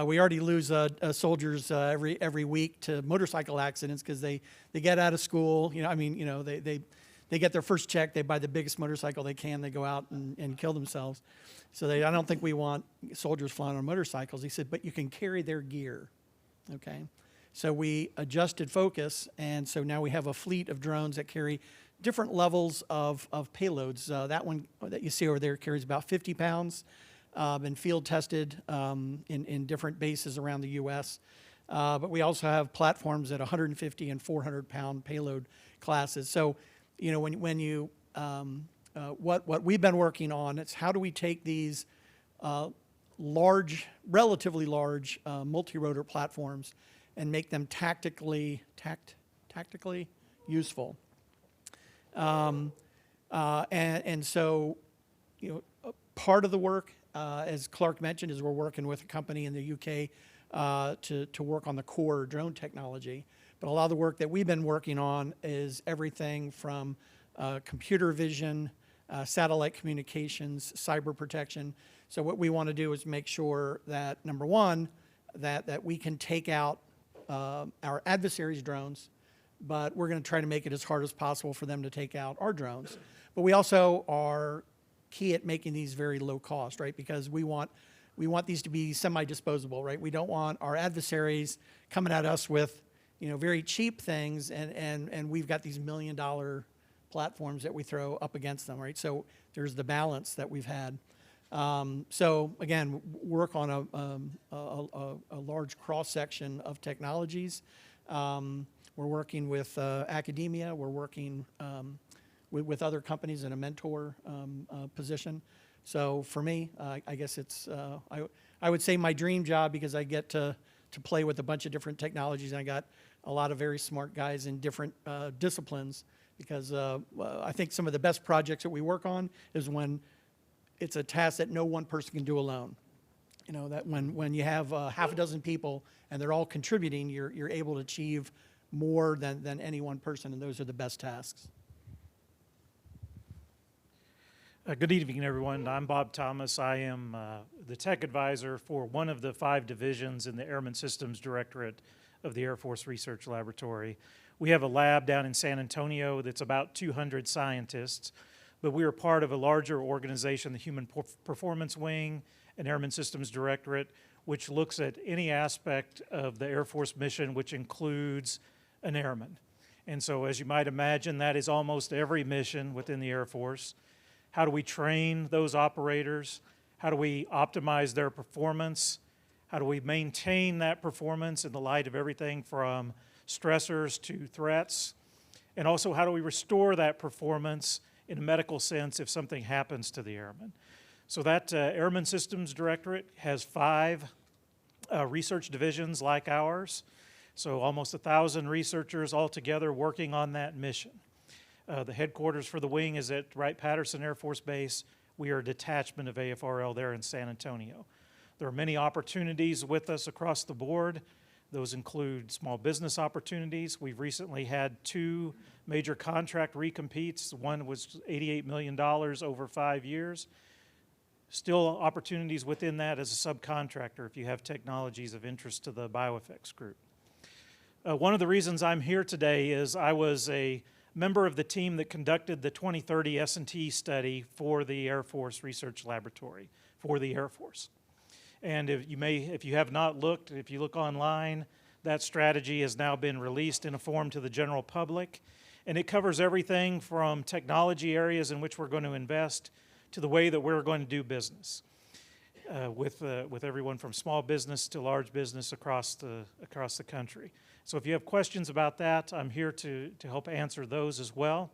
We already lose soldiers every week to motorcycle accidents because they get out of school. They get their first check, they buy the biggest motorcycle they can, they go out and kill themselves. So I don't think we want soldiers flying on motorcycles. He said, but you can carry their gear, okay? So we adjusted focus, and so now we have a fleet of drones that carry different levels of payloads. That one that you see over there carries about 50 pounds, been field tested in different bases around the U.S. But we also have platforms at 150 and 400 pound payload classes. So, what we've been working on is how do we take these relatively large multi-rotor platforms and make them tactically useful. And so, part of the work, as Clark mentioned, is we're working with a company in the UK to work on the core drone technology. But a lot of the work that we've been working on is everything from computer vision, satellite communications, cyber protection. So what we want to do is make sure that, number one, that we can take out our adversaries' drones, but we're going to try to make it as hard as possible for them to take out our drones. But we also are key at making these very low cost, right? Because we want these to be semi-disposable, right? We don't want our adversaries coming at us with, very cheap things, and we've got these $1 million platforms that we throw up against them, right? So there's the balance that we've had. So again, work on a large cross-section of technologies. We're working with academia. We're working with other companies in a mentor position. So for me, I guess it's, I would say my dream job, because I get to play with a bunch of different technologies, and I got a lot of very smart guys in different disciplines, because I think some of the best projects that we work on is when it's a task that no one person can do alone. That when you have half a dozen people and they're all contributing, you're able to achieve more than any one person, and those are the best tasks. Good evening, everyone. I'm Bob Thomas. I am the tech advisor for one of the 5 divisions in the Airman Systems Directorate of the Air Force Research Laboratory. We have a lab down in San Antonio that's about 200 scientists, but we are part of a larger organization, the Human Performance Wing and Airman Systems Directorate, which looks at any aspect of the Air Force mission which includes an airman. And so, as you might imagine, that is almost every mission within the Air Force. How do we train those operators? How do we optimize their performance? How do we maintain that performance in the light of everything from stressors to threats? And also, how do we restore that performance in a medical sense if something happens to the airman? So that Airman Systems Directorate has 5 research divisions like ours. So almost 1,000 researchers all together working on that mission. The headquarters for the wing is at Wright-Patterson Air Force Base. We are a detachment of AFRL there in San Antonio. There are many opportunities with us across the board. Those include small business opportunities. We've recently had 2 major contract recompetes. One was $88 million over 5 years. Still opportunities within that as a subcontractor if you have technologies of interest to the BioEffects group. One of the reasons I'm here today is I was a member of the team that conducted the 2030 S&T study for the Air Force Research Laboratory, for the Air Force. And if you have not looked, if you look online, that strategy has now been released in a form to the general public. And it covers everything from technology areas in which we're going to invest to the way that we're going to do business with everyone from small business to large business across the country. So if you have questions about that, I'm here to help answer those as well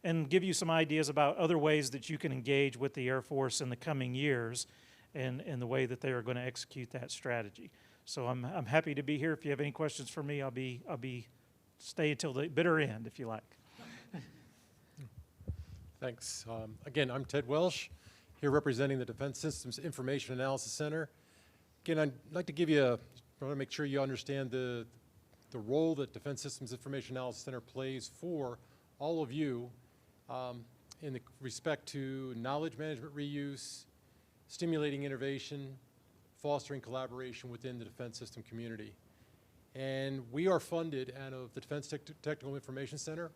and give you some ideas about other ways that you can engage with the Air Force in the coming years and the way that they are going to execute that strategy. So I'm happy to be here. If you have any questions for me, I'll be stay until the bitter end if you like. Thanks. Again, I'm Ted Welsh, here representing the Defense Systems Information Analysis Center. Again, I'd like to give you I want to make sure you understand the role that Defense Systems Information Analysis Center plays for all of you in the respect to knowledge management reuse, stimulating innovation, fostering collaboration within the defense system community. And we are funded out of the Defense Technical Information Center.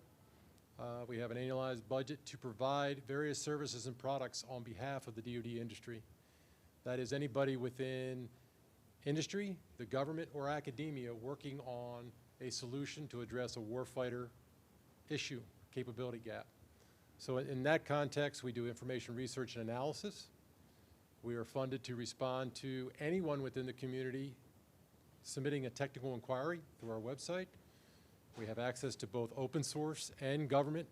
We have an annualized budget to provide various services and products on behalf of the DoD industry. That is anybody within industry, the government, or academia working on a solution to address a warfighter issue, capability gap. So in that context, we do information research and analysis. We are funded to respond to anyone within the community submitting a technical inquiry through our website. We have access to both open source and government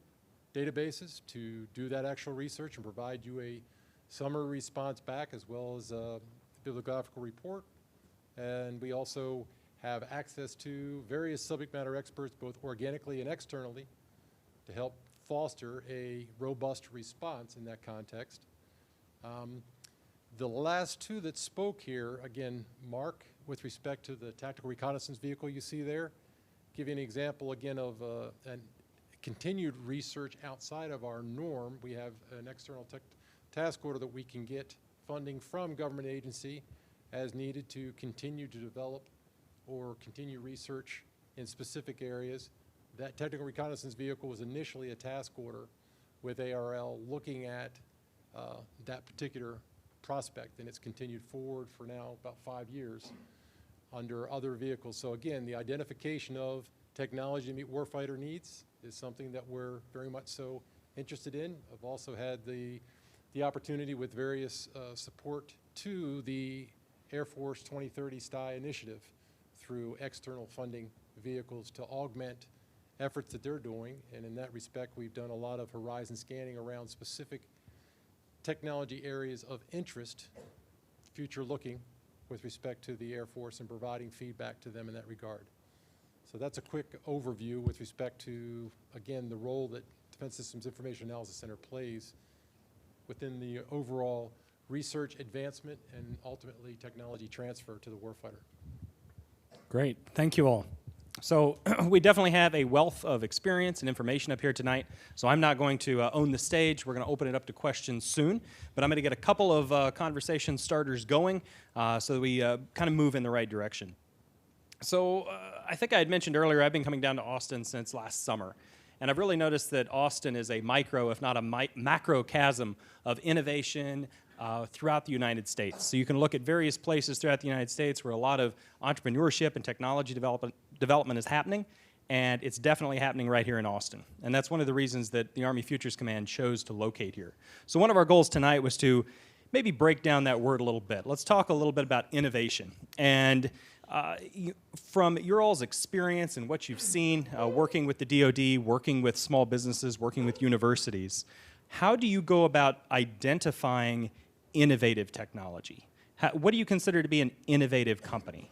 databases to do that actual research and provide you a summary response back as well as a bibliographical report. And we also have access to various subject matter experts, both organically and externally, to help foster a robust response in that context. The last two that spoke here, again, Mark, with respect to the tactical reconnaissance vehicle you see there, give you an example again of continued research outside of our norm. We have an external task order that we can get funding from government agency as needed to continue to develop or continue research in specific areas. That technical reconnaissance vehicle was initially a task order with ARL looking at that particular prospect, and it's continued forward for now about 5 years under other vehicles. So again, the identification of technology to meet warfighter needs is something that we're very much so interested in. I've also had the opportunity with various support to the Air Force 2030 STI initiative through external funding vehicles to augment efforts that they're doing. And in that respect, we've done a lot of horizon scanning around specific technology areas of interest, future looking, with respect to the Air Force and providing feedback to them in that regard. So that's a quick overview with respect to, again, the role that Defense Systems Information Analysis Center plays within the overall research advancement and ultimately technology transfer to the warfighter. Great, thank you all. So we definitely have a wealth of experience and information up here tonight, so I'm not going to own the stage. We're going to open it up to questions soon, but I'm going to get a couple of conversation starters going so that we kind of move in the right direction. So I think I had mentioned earlier, I've been coming down to Austin since last summer, and I've really noticed that Austin is a micro, if not a macrocosm of innovation throughout the United States. So you can look at various places throughout the United States where a lot of entrepreneurship and technology development is happening, and it's definitely happening right here in Austin. And that's one of the reasons that the Army Futures Command chose to locate here. So one of our goals tonight was to maybe break down that word a little bit. Let's talk a little bit about innovation. And from your all's experience and what you've seen working with the DoD, working with small businesses, working with universities, how do you go about identifying innovative technology? What do you consider to be an innovative company?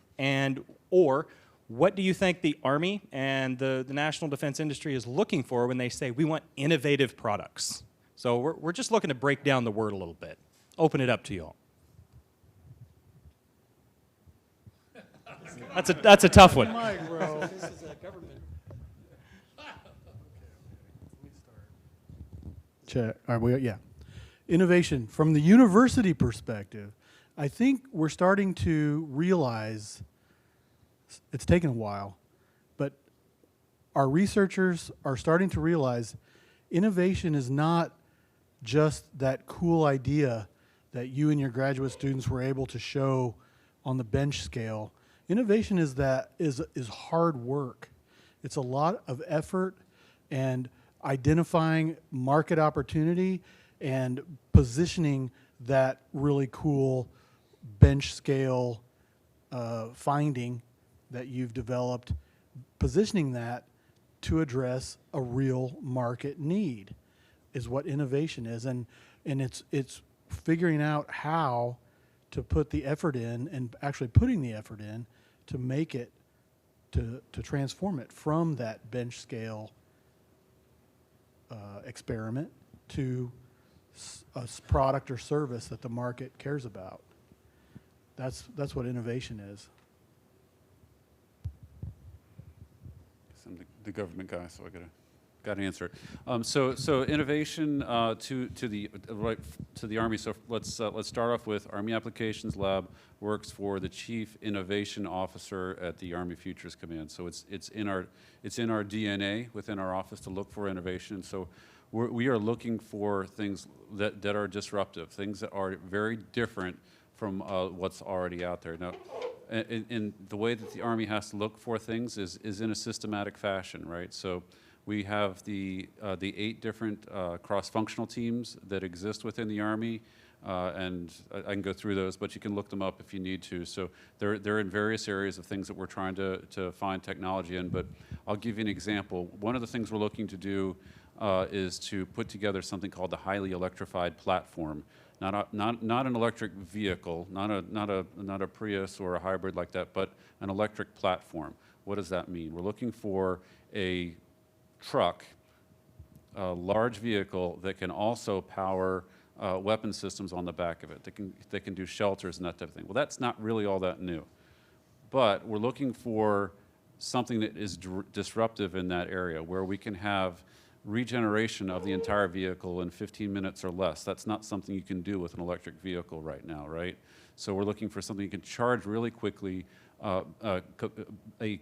Or what do you think the Army and the national defense industry is looking for when they say we want innovative products? So we're just looking to break down the word a little bit. Open it up to you all. That's a tough one. Mike, bro. This is a government. Check. Are we? Yeah. Innovation from the university perspective, I think we're starting to realize it's taken a while, but our researchers are starting to realize innovation is not just that cool idea that you and your graduate students were able to show on the bench scale. Innovation is hard work. It's a lot of effort and identifying market opportunity and positioning that really cool bench scale finding that you've developed, positioning that to address a real market need is what innovation is. And it's figuring out how to put the effort in and actually putting the effort in to make it, to transform it from that bench scale experiment to a product or service that the market cares about. That's what innovation is. I'm the government guy, so I gotta got to answer it. So innovation to the Army. So let's start off with Army Applications Lab works for the Chief Innovation Officer at the Army Futures Command. So it's in our DNA within our office to look for innovation. So we are looking for things that are disruptive, things that are very different from what's already out there. Now, in the way that the Army has to look for things is in a systematic fashion, right? So we have the 8 different cross-functional teams that exist within the Army, and I can go through those, but you can look them up if you need to. So they're in various areas of things that we're trying to find technology in, but I'll give you an example. One of the things we're looking to do is to put together something called the highly electrified platform. Not an electric vehicle, not a Prius or a hybrid like that, but an electric platform. What does that mean? We're looking for a truck, a large vehicle that can also power weapon systems on the back of it. That can do shelters and that type of thing. Well, that's not really all that new, but we're looking for something that is disruptive in that area where we can have regeneration of the entire vehicle in 15 minutes or less. That's not something you can do with an electric vehicle right now, right? So we're looking for something you can charge really quickly, a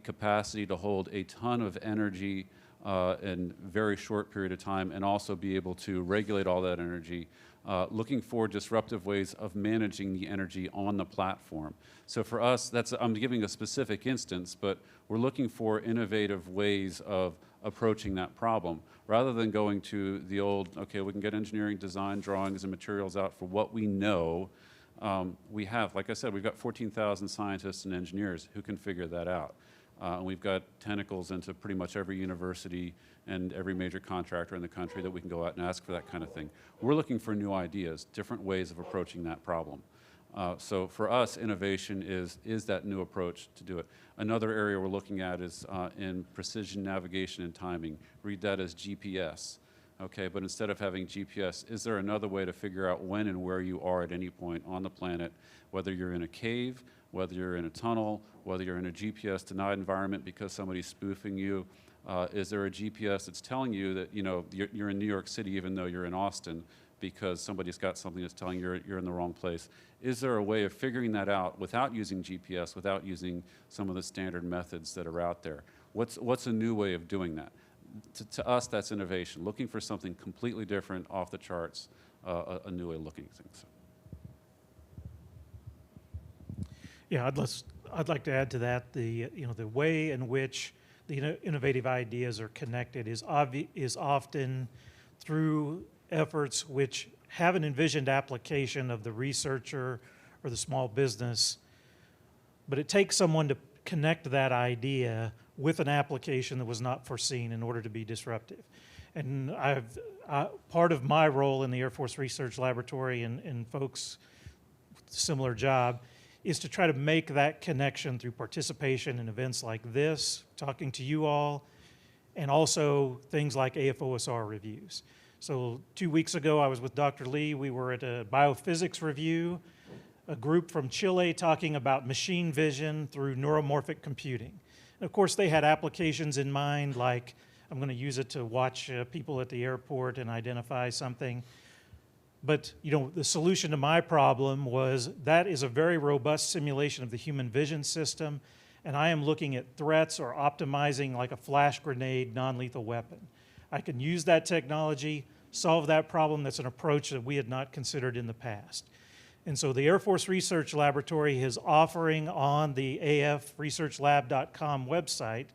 capacity to hold a ton of energy in a very short period of time, and also be able to regulate all that energy, looking for disruptive ways of managing the energy on the platform. So for us, I'm giving a specific instance, but we're looking for innovative ways of approaching that problem, rather than going to the old, okay, we can get engineering design drawings and materials out for what we know. We have, like I said, we've got 14,000 scientists and engineers who can figure that out. And we've got tentacles into pretty much every university and every major contractor in the country that we can go out and ask for that kind of thing. We're looking for new ideas, different ways of approaching that problem. So for us, innovation is that new approach to do it. Another area we're looking at is in precision navigation and timing. Read that as GPS. Okay, but instead of having GPS, is there another way to figure out when and where you are at any point on the planet, whether you're in a cave, whether you're in a tunnel, whether you're in a GPS-denied environment because somebody's spoofing you? Is there a GPS that's telling you that you're in New York City even though you're in Austin because somebody's got something that's telling you you're in the wrong place? Is there a way of figuring that out without using GPS, without using some of the standard methods that are out there? What's a new way of doing that? To us, that's innovation, looking for something completely different, off the charts, a new way of looking at things. Yeah, I'd like to add to that the way in which the innovative ideas are connected is often through efforts which have an envisioned application of the researcher or the small business, but it takes someone to connect that idea with an application that was not foreseen in order to be disruptive. And part of my role in the Air Force Research Laboratory and folks with a similar job is to try to make that connection through participation in events like this, talking to you all, and also things like AFOSR reviews. So 2 weeks ago, I was with Dr. Lee. We were at a biophysics review, a group from Chile talking about machine vision through neuromorphic computing. And of course, they had applications in mind, like I'm going to use it to watch people at the airport and identify something. But the solution to my problem was that is a very robust simulation of the human vision system, and I am looking at threats or optimizing like a flash grenade non-lethal weapon. I can use that technology, solve that problem. That's an approach that we had not considered in the past. And so the Air Force Research Laboratory is offering on the afresearchlab.com website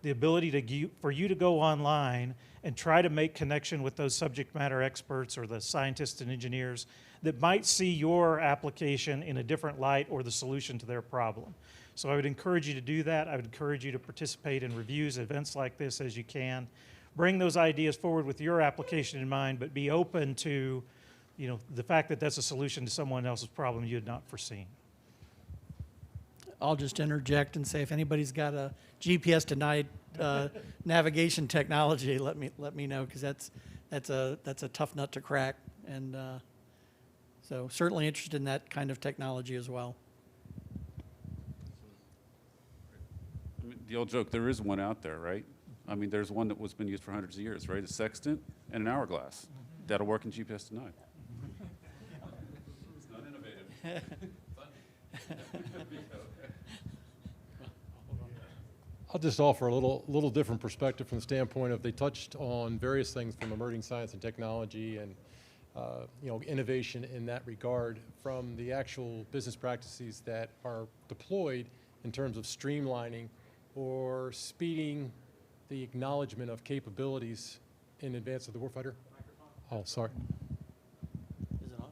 the ability for you to go online and try to make connection with those subject matter experts or the scientists and engineers that might see your application in a different light or the solution to their problem. So I would encourage you to do that. I would encourage you to participate in reviews, events like this as you can. Bring those ideas forward with your application in mind, but be open to the fact that that's a solution to someone else's problem you had not foreseen. I'll just interject and say if anybody's got a GPS denied navigation technology, let me know, because that's a tough nut to crack, and so certainly interested in that kind of technology as well. I mean, the old joke, there is one out there, right? I mean, there's one that was been used for hundreds of years, right? A sextant and an hourglass. That'll work in GPS denied. It's not innovative. I'll just offer a little different perspective from the standpoint of they touched on various things from emerging science and technology and innovation in that regard from the actual business practices that are deployed in terms of streamlining or speeding the acknowledgement of capabilities in advance of the warfighter. Oh, sorry. Is it on?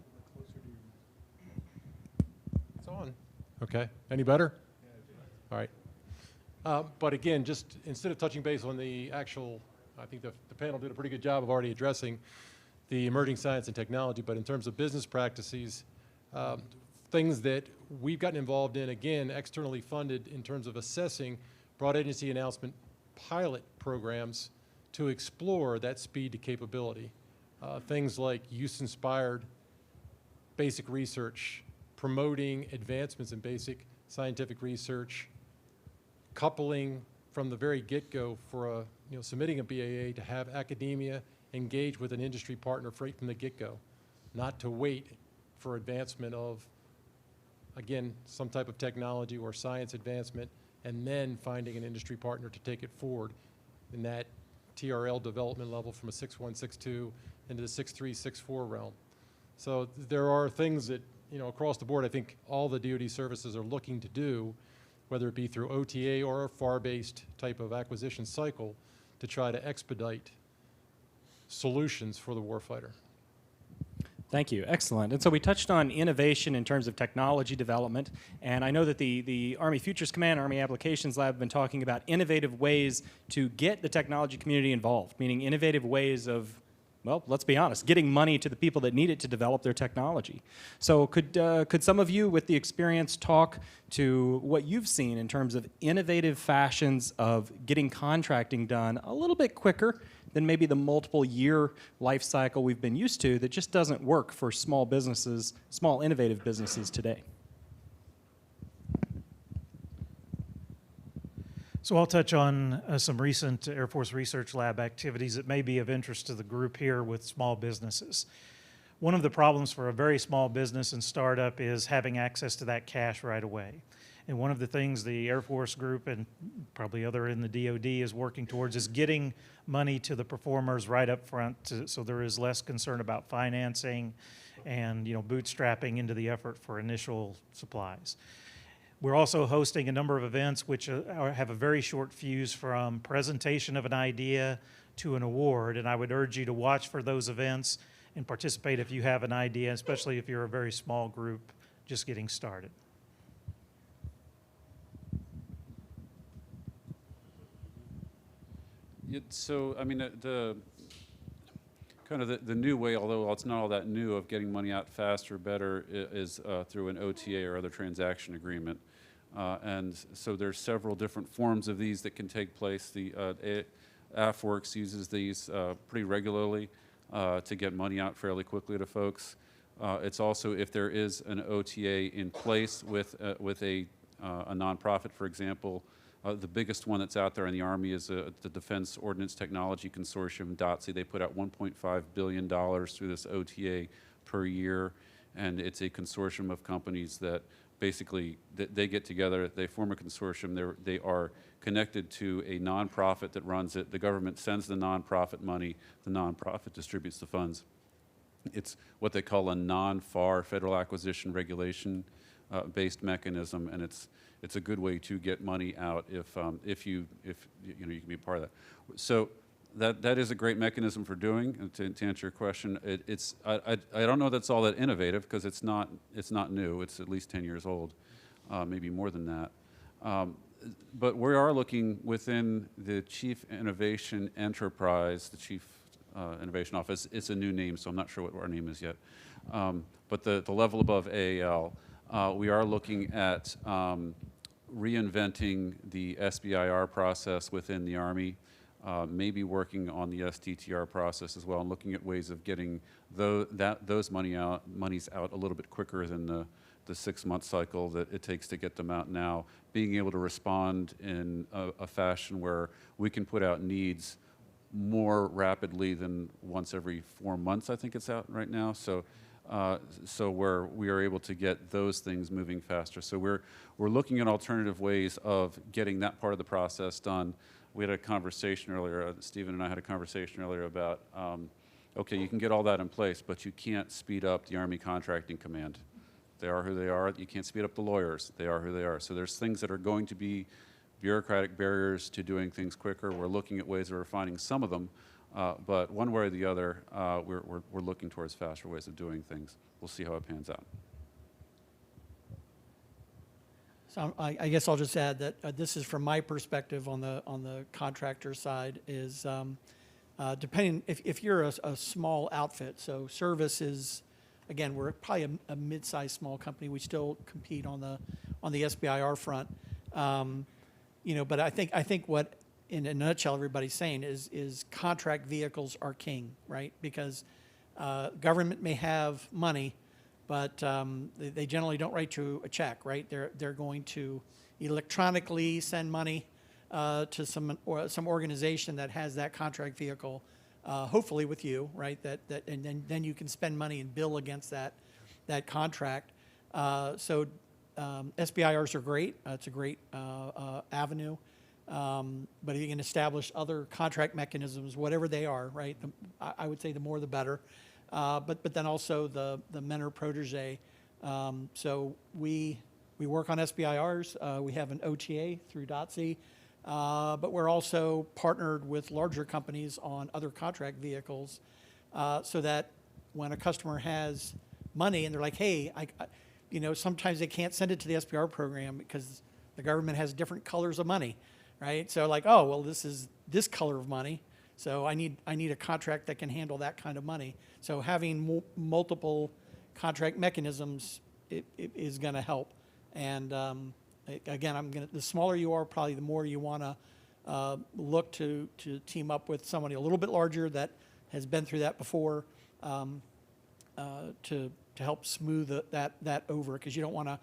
It's on. Okay. Any better? All right. But again, just instead of touching base on the actual, I think the panel did a pretty good job of already addressing the emerging science and technology, but in terms of business practices, things that we've gotten involved in, again, externally funded in terms of assessing broad agency announcement pilot programs to explore that speed to capability. Things like use-inspired basic research, promoting advancements in basic scientific research, coupling from the very get-go for submitting a BAA to have academia engage with an industry partner right from the get-go, not to wait for advancement of, again, some type of technology or science advancement, and then finding an industry partner to take it forward in that TRL development level from a 6162 into the 6364 realm. So there are things that, across the board, I think all the DoD services are looking to do, whether it be through OTA or a FAR-based type of acquisition cycle, to try to expedite solutions for the warfighter. Thank you. Excellent. And so we touched on innovation in terms of technology development, and I know that the Army Futures Command, Army Applications Lab have been talking about innovative ways to get the technology community involved, meaning innovative ways of, well, let's be honest, getting money to the people that need it to develop their technology. So could some of you with the experience talk to what you've seen in terms of innovative fashions of getting contracting done a little bit quicker than maybe the multiple year life cycle we've been used to that just doesn't work for small businesses, small innovative businesses today? So I'll touch on some recent Air Force Research Lab activities that may be of interest to the group here with small businesses. One of the problems for a very small business and startup is having access to that cash right away. And one of the things the Air Force group and probably other in the DoD is working towards is getting money to the performers right up front so there is less concern about financing and bootstrapping into the effort for initial supplies. We're also hosting a number of events which have a very short fuse from presentation of an idea to an award, and I would urge you to watch for those events and participate if you have an idea, especially if you're a very small group just getting started. So, I mean, the new way, although it's not all that new, of getting money out faster, better, is through an OTA or other transaction agreement. And so there's several different forms of these that can take place. The AFWorks uses these pretty regularly to get money out fairly quickly to folks. It's also if there is an OTA in place with a nonprofit, for example. The biggest one that's out there in the Army is the Defense Ordnance Technology Consortium, DOTC. They put out $1.5 billion through this OTA per year, and it's a consortium of companies that basically they get together, they form a consortium, they are connected to a nonprofit that runs it. The government sends the nonprofit money, the nonprofit distributes the funds. It's what they call a non-FAR, Federal Acquisition Regulation based mechanism, and it's a good way to get money out if you can be part of that. So that is a great mechanism for doing. And to answer your question, I don't know that's all that innovative because it's not new. It's at least 10 years old, maybe more than that. But we are looking within the Chief Innovation Enterprise, the Chief Innovation Office. It's a new name, so I'm not sure what our name is yet. But the level above AAL, we are looking at reinventing the SBIR process within the Army, maybe working on the STTR process as well, and looking at ways of getting those monies out a little bit quicker than the 6-month cycle that it takes to get them out now, being able to respond in a fashion where we can put out needs more rapidly than once every 4 months, I think it's out right now. So where we are able to get those things moving faster. So we're looking at alternative ways of getting that part of the process done. We had a conversation earlier, Stephen and I had a conversation earlier about, okay, you can get all that in place, but you can't speed up the Army Contracting Command. They are who they are. You can't speed up the lawyers. They are who they are. So there's things that are going to be bureaucratic barriers to doing things quicker. We're looking at ways of refining some of them, but one way or the other, we're looking towards faster ways of doing things. We'll see how it pans out. So I guess I'll just add that this is from my perspective on the contractor side is depending if you're a small outfit. So service is, again, we're probably a mid-sized small company. We still compete on the SBIR front. But I think what, in a nutshell, everybody's saying is contract vehicles are king, right? Because government may have money, but they generally don't write you a check, right? They're going to electronically send money to some organization that has that contract vehicle, hopefully with you, right? And then you can spend money and bill against that contract. So SBIRs are great. It's a great avenue. But if you can establish other contract mechanisms, whatever they are, right? I would say the more the better. But then also the mentor protege. So we work on SBIRs. We have an OTA through DOTC. But we're also partnered with larger companies on other contract vehicles so that when a customer has money and they're like, hey, sometimes they can't send it to the SBIR program because the government has different colors of money, right? So like, oh, well, this is this color of money, so I need a contract that can handle that kind of money. So having multiple contract mechanisms is going to help. And again, the smaller you are, probably the more you want to look to team up with somebody a little bit larger that has been through that before to help smooth that over, because you don't want to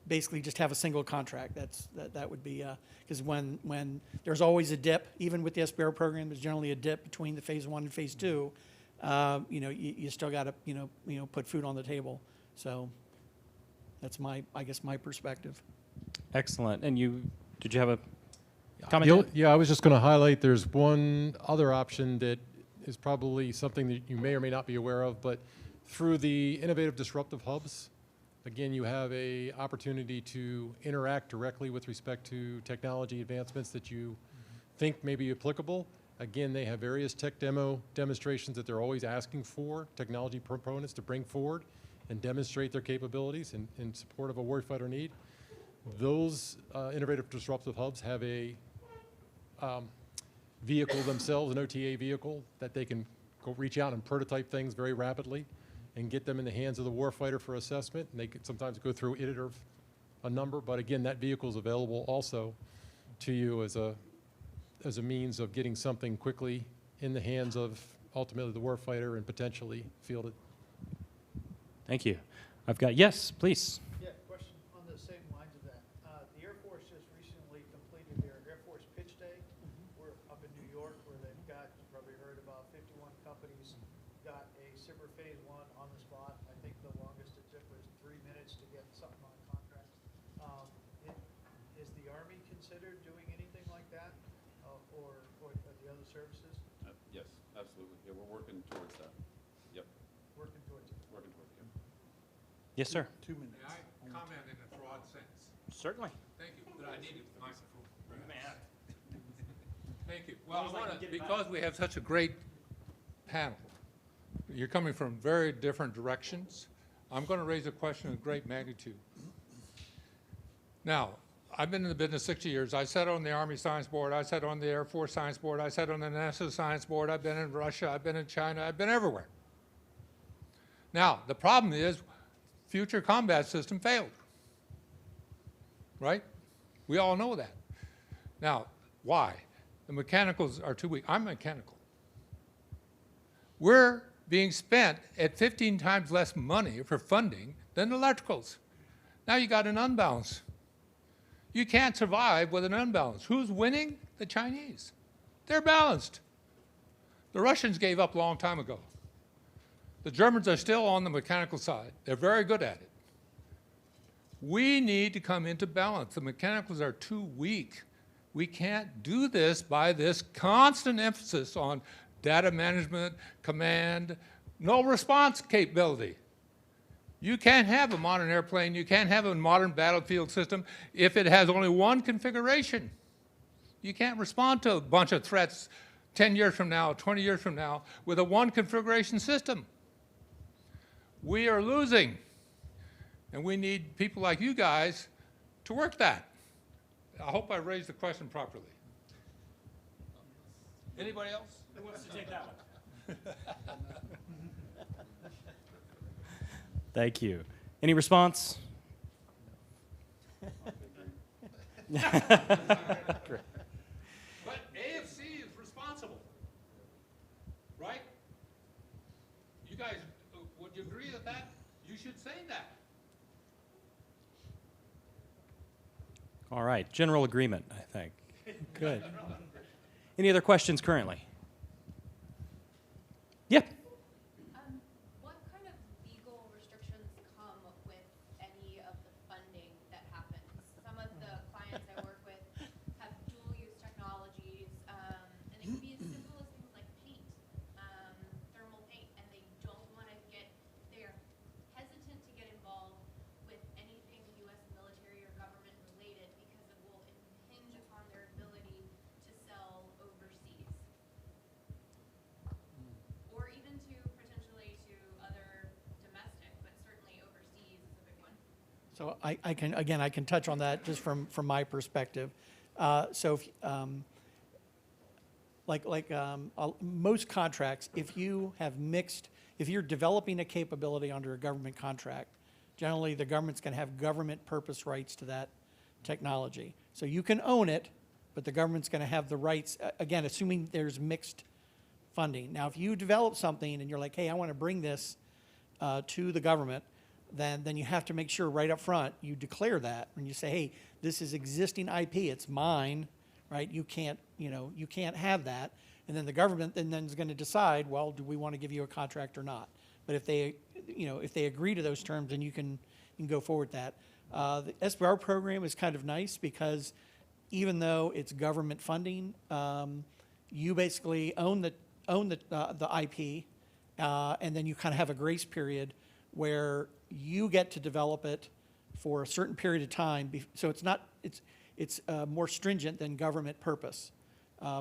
basically just have a single contract. That would be because when there's always a dip, even with the SBIR program, there's generally a dip between the phase 1 and phase 2. You still got to put food on the table. So that's I guess my perspective. Excellent. And did you have a comment? Yeah, I was just going to highlight there's one other option that is probably something that you may or may not be aware of, but through the Innovative Disruptive Hubs, again, you have an opportunity to interact directly with respect to technology advancements that you think may be applicable. Again, they have various tech demonstrations that they're always asking for technology proponents to bring forward and demonstrate their capabilities in support of a warfighter need. Those Innovative Disruptive Hubs have a vehicle themselves, an OTA vehicle, that they can go reach out and prototype things very rapidly and get them in the hands of the warfighter for assessment. And they could sometimes go through iterative a number, but again, that vehicle is available also to you as a means of getting something quickly in the hands of ultimately the warfighter and potentially fielded. Thank you. Yes, please. Yeah, question on the same lines of that. The Air Force just recently completed their Air Force Pitch Day. We're up in New York where they've got, you probably heard about 51 companies got a SBIR phase 1 on the spot. I think the longest it took was 3 minutes to get something on contract. Is the Army considered doing anything like that or the other services? Yes, absolutely. Yeah, we're working towards that. Yep. Working towards it. Working towards it. Yes, sir. 2 minutes. May I comment in a broad sense? Certainly. Thank you, but I needed the microphone. Thank you. Well, because we have such a great panel, you're coming from very different directions. I'm going to raise a question of great magnitude. Now, I've been in the business 60 years. I sat on the Army Science Board. I sat on the Air Force Science Board. I sat on the NASA Science Board. I've been in Russia. I've been in China. I've been everywhere. Now, the problem is Future Combat System failed, right? We all know that. Now, why? The mechanicals are too weak. I'm mechanical. We're being spent at 15 times less money for funding than electricals. Now you got an unbalance. You can't survive with an unbalance. Who's winning? The Chinese. They're balanced. The Russians gave up a long time ago. The Germans are still on the mechanical side. They're very good at it. We need to come into balance. The mechanicals are too weak. We can't do this by this constant emphasis on data management, command, no response capability. You can't have a modern airplane, you can't have a modern battlefield system if it has only one configuration. You can't respond to a bunch of threats 10 years from now, 20 years from now with a one configuration system. We are losing, and we need people like you guys to work that. I hope I raised the question properly. Anybody else? Who wants to take that one? Thank you. Any response? But AFC is responsible, right? You guys, would you agree with that? You should say that. All right, general agreement, I think. Good. Any other questions currently? Yeah. What kind of legal restrictions come with any of the funding that happens? Some of the clients I work with have dual-use technologies, and it can be as simple as things like paint, thermal paint, and they don't want to they're hesitant to get involved with anything U.S. military or government related because it will impinge upon their ability to sell overseas. Or even to potentially to other domestic, but certainly overseas is a big one. So I can touch on that just from my perspective. Most contracts, if you're developing a capability under a government contract, generally the government's going to have government purpose rights to that technology. So you can own it, but the government's going to have the rights, again, assuming there's mixed funding. Now, if you develop something and you're like, hey, I want to bring this to the government, then you have to make sure right up front you declare that. When you say, hey, this is existing IP, it's mine, right? You can't have that. And then the government then is going to decide, well, do we want to give you a contract or not? But if they agree to those terms, then you can go forward with that. The SBIR program is kind of nice because even though it's government funding, you basically own the IP, and then you kind of have a grace period where you get to develop it for a certain period of time. So it's more stringent than government purpose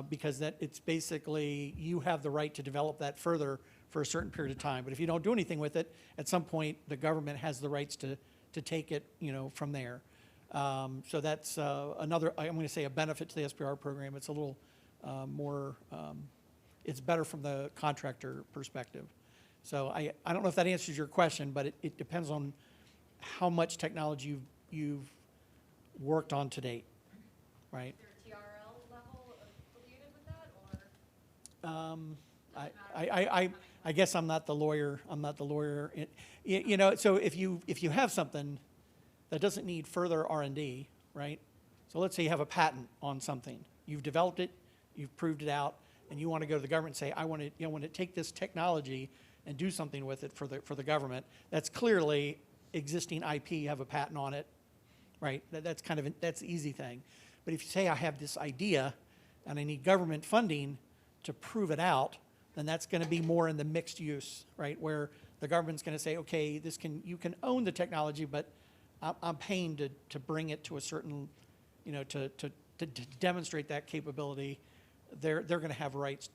because it's basically you have the right to develop that further for a certain period of time. But if you don't do anything with it, at some point the government has the rights to take it, from there. So that's another, I'm going to say, a benefit to the SBIR program. It's a little more, it's better from the contractor perspective. So I don't know if that answers your question, but it depends on how much technology you've worked on to date, right? Is there a TRL level affiliated with that, or? I guess I'm not the lawyer. I'm not the lawyer. So if you have something that doesn't need further R&D, right? So let's say you have a patent on something. You've developed it, you've proved it out, and you want to go to the government and say, I want to take this technology and do something with it for the government. That's clearly existing IP. You have a patent on it, right? That's the easy thing. But if you say I have this idea and I need government funding to prove it out, then that's going to be more in the mixed use, right? Where the government's going to say, okay, you can own the technology, but I'm paying to bring it to a certain, to demonstrate that capability. They're going to have rights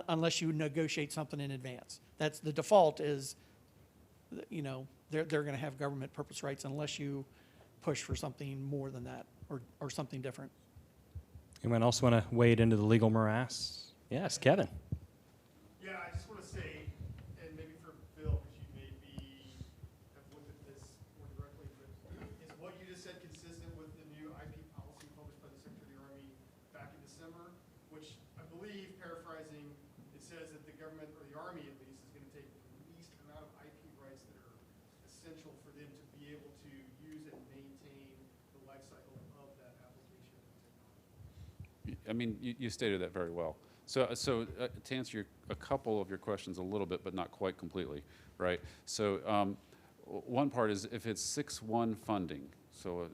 unless you negotiate something in advance. That's the default is, they're going to have government purpose rights unless you push for something more than that or something different. Anyone else want to wade into the legal morass? Yes, Kevin. Yeah, I just want to say, and maybe for Bill, because you maybe have looked at this more directly, but is what you just said consistent with the new IP policy published by the Secretary of the Army back in December, which I believe, paraphrasing, it says that the government, or the Army at least, is going to take the least amount of IP rights that are essential for them to be able to use I mean, you stated that very well. So to answer a couple of your questions a little bit, but not quite completely, right? So one part is if it's 6-1 funding. So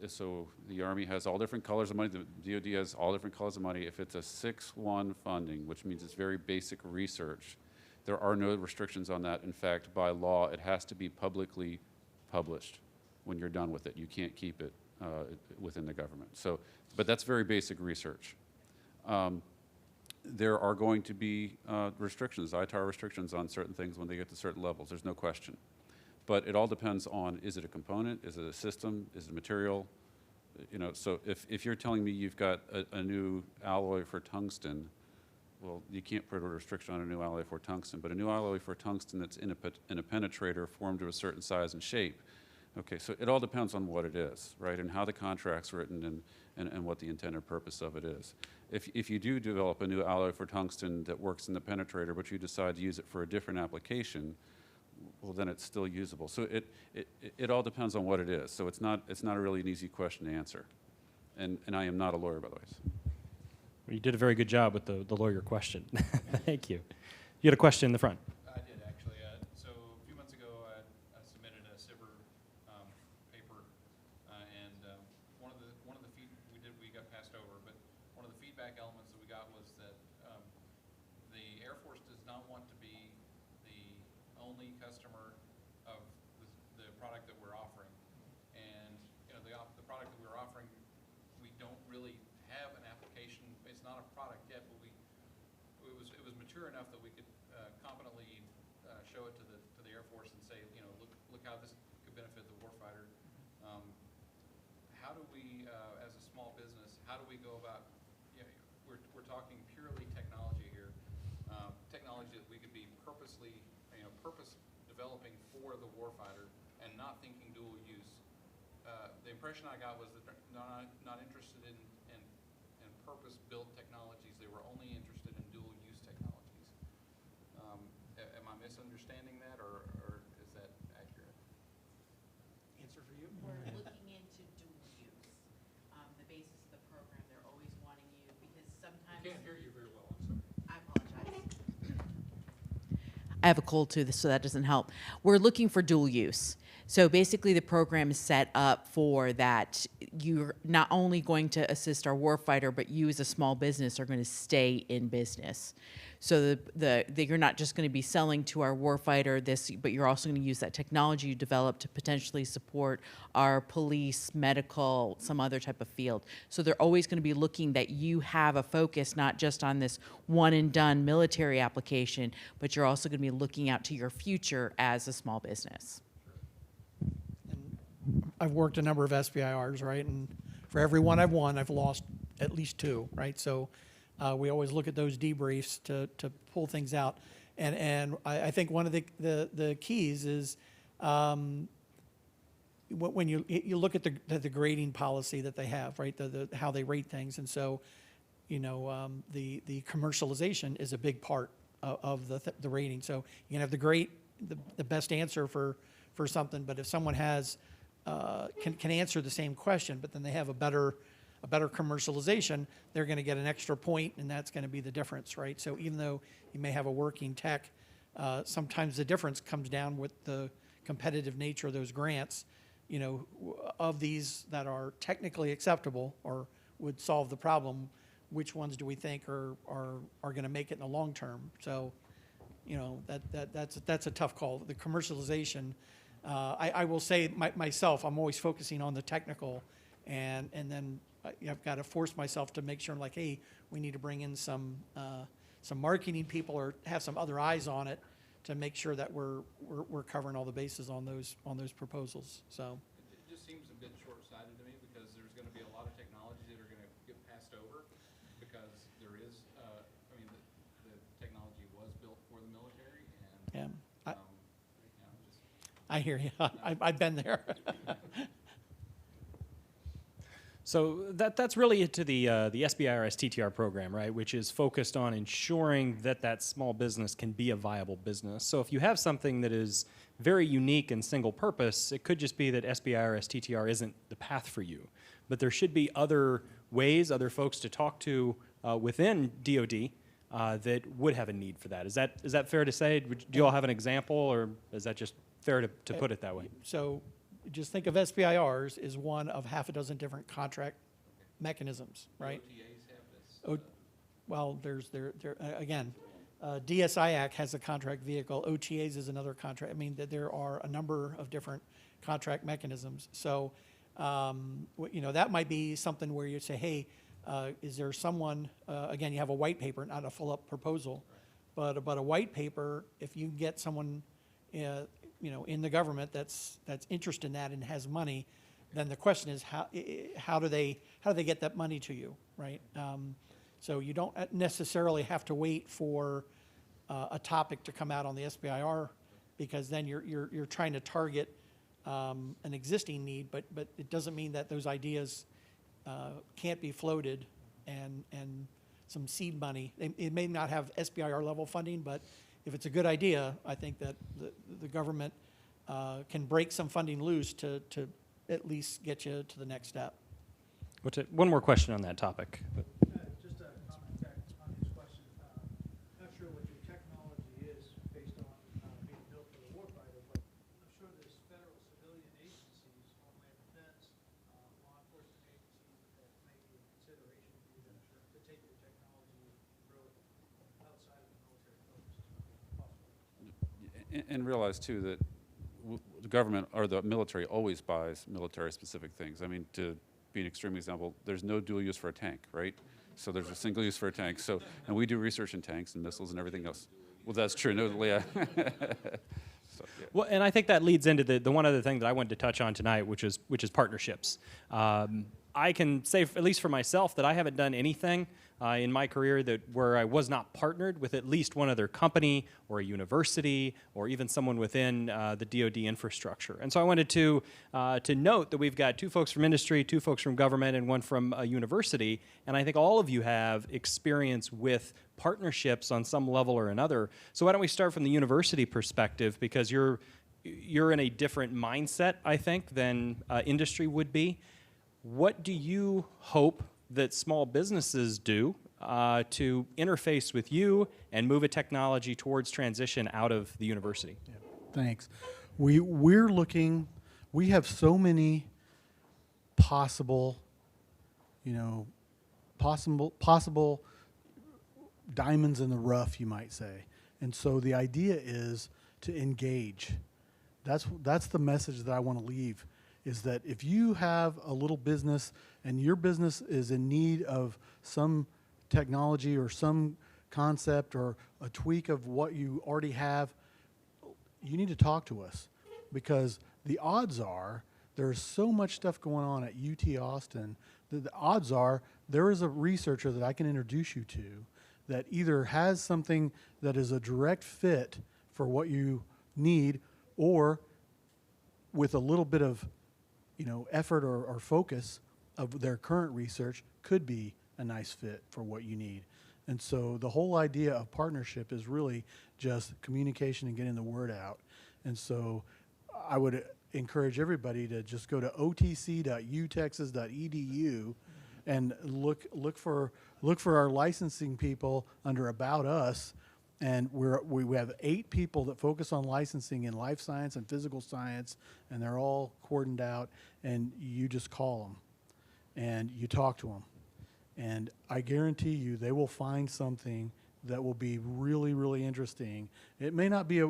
so the Army has all different colors of money, the DoD has all different colors of money. If it's a 6-1 funding, which means it's very basic research, there are no restrictions on that. In fact, by law, it has to be publicly published when you're done with it. You can't keep it within the government. So, but that's very basic research. There are going to be restrictions, ITAR restrictions on certain things when they get to certain levels. There's no question. But it all depends on, is it a component? Is it a system? Is it a material? You know, so if you're telling me you've got a new alloy for tungsten, well, you can't put a restriction on a new alloy for tungsten, but a new alloy for tungsten that's in a penetrator formed to a certain size and shape. Okay, so it all depends on what it is, right, and how the contract's written and what the intended purpose of it is. If you do develop a new alloy for tungsten that works in the penetrator, but you decide to use it for a different application, well, then it's still usable. So it all depends on what it is. So it's not a really an easy question to answer. And I am not a lawyer, by the way. Well, you did a very good job with the lawyer question. Thank you. You had a question in the front. I did, actually. So a few months ago, I submitted a SIBR paper, and one of the we got passed over, but one of the feedback elements that we got was that the Air Force does not want to be the only customer of the product that we're offering, and you know the product that we're offering, we don't really have an application. It's not a product yet, but it was mature enough that we could competently show it to the Air Force and say, you know, look how this could benefit the warfighter. How do we, as a small business, how do we go about? You know, we're talking purely technology here, technology that we could be purpose developing for the warfighter and not thinking dual use. The impression I got was that they're not interested in purpose-built technologies. They were only interested in dual-use technologies. Am I misunderstanding that, or is that accurate? Answer for you? We're looking into dual use. The basis of the program, they're always wanting you, because sometimes... I can't hear you very well, I'm sorry. I apologize. I have a cold too, so that doesn't help. We're looking for dual use. So basically the program is set up for that. You're not only going to assist our warfighter, but you as a small business are going to stay in business. So you're not just going to be selling to our warfighter this, but you're also going to use that technology you develop to potentially support our police, medical, some other type of field. So they're always going to be looking that you have a focus not just on this one and done military application, but you're also going to be looking out to your future as a small business. I've worked a number of SBIRs, right? And for every one I've won, I've lost at least two, right? So we always look at those debriefs to pull things out. And I think one of the keys is when you look at the grading policy that they have, right? How they rate things. And so, you know, the commercialization is a big part of the rating. So you can have the best answer for something, but if someone has can answer the same question, but then they have a better commercialization, they're going to get an extra point, and that's going to be the difference, right? So even though you may have a working tech, sometimes the difference comes down with the competitive nature of those grants. You know, of these that are technically acceptable or would solve the problem, which ones do we think are going to make it in the long term? So, you know, that's a tough call. The commercialization. I will say myself, I'm always focusing on the technical, and then I've got to force myself to make sure I'm like, hey, we need to bring in some marketing people or have some other eyes on it to make sure that we're covering all the bases on those proposals. So it just seems a bit short-sighted to me, because there's going to be a lot of technologies that are going to get passed over, because there is, I mean, the technology was built for the military, and yeah. I hear you. I've been there. So that's really it to the SBIRS TTR program, right, which is focused on ensuring that small business can be a viable business. So if you have something that is very unique and single purpose, it could just be that SBIRS TTR isn't the path for you. But there should be other ways, other folks to talk to within DoD that would have a need for that. Is that fair to say? Do you all have an example, or is that just fair to put it that way? So just think of SBIRs as one of half a dozen different contract mechanisms, right? Oh, well, again, DSIAC has a contract vehicle. OTAs is another contract. I mean, there are a number of different contract mechanisms. So, that might be something where you say, hey, is there someone, again, you have a white paper, not a full-up proposal, but a white paper, if you get someone, in the government that's interested in that and has money, then the question is how do they get that money to you, right? So you don't necessarily have to wait for a topic to come out on the SBIR, because then you're trying to target an existing need, but it doesn't mean that those ideas can't be floated and some seed money. It may not have SBIR level funding, but if it's a good idea, I think that the government can break some funding loose to at least get you to the next step. One more question on that topic. Just a comment back on these questions. Not sure what your technology is based on being built for the warfighter, but I'm sure there's federal civilian agencies, Homeland Defense, law enforcement agencies that may be in consideration for you to take your technology and grow it outside of the military focus. And realize too that the government or the military always buys military-specific things. I mean, to be an extreme example, there's no dual use for a tank, right? So there's a single use for a tank. So, and we do research in tanks and missiles and everything else. Well, that's true. No, yeah. So, yeah. Well, and I think that leads into the one other thing that I wanted to touch on tonight, which is partnerships. I can say, at least for myself, that I haven't done anything in my career where I was not partnered with at least one other company or a university or even someone within the DoD infrastructure. And so I wanted to note that we've got 2 folks from industry, 2 folks from government, and 1 from a university. And I think all of you have experience with partnerships on some level or another. So why don't we start from the university perspective, because you're in a different mindset, I think, than industry would be. What do you hope that small businesses do to interface with you and move a technology towards transition out of the university? Yeah, thanks. We have so many possible diamonds in the rough, you might say. And so the idea is to engage. That's the message that I want to leave, is that if you have a little business and your business is in need of some technology or some concept or a tweak of what you already have, you need to talk to us, because the odds are there's so much stuff going on at UT Austin that the odds are there is a researcher that I can introduce you to that either has something that is a direct fit for what you need, or with a little bit of effort or focus of their current research could be a nice fit for what you need. And so the whole idea of partnership is really just communication and getting the word out. And so I would encourage everybody to just go to otc.utexas.edu and look for our licensing people under About Us. And we have 8 people that focus on licensing in life science and physical science, and they're all cordoned out, and you just call them and you talk to them. And I guarantee you they will find something that will be really, really interesting. It may not be a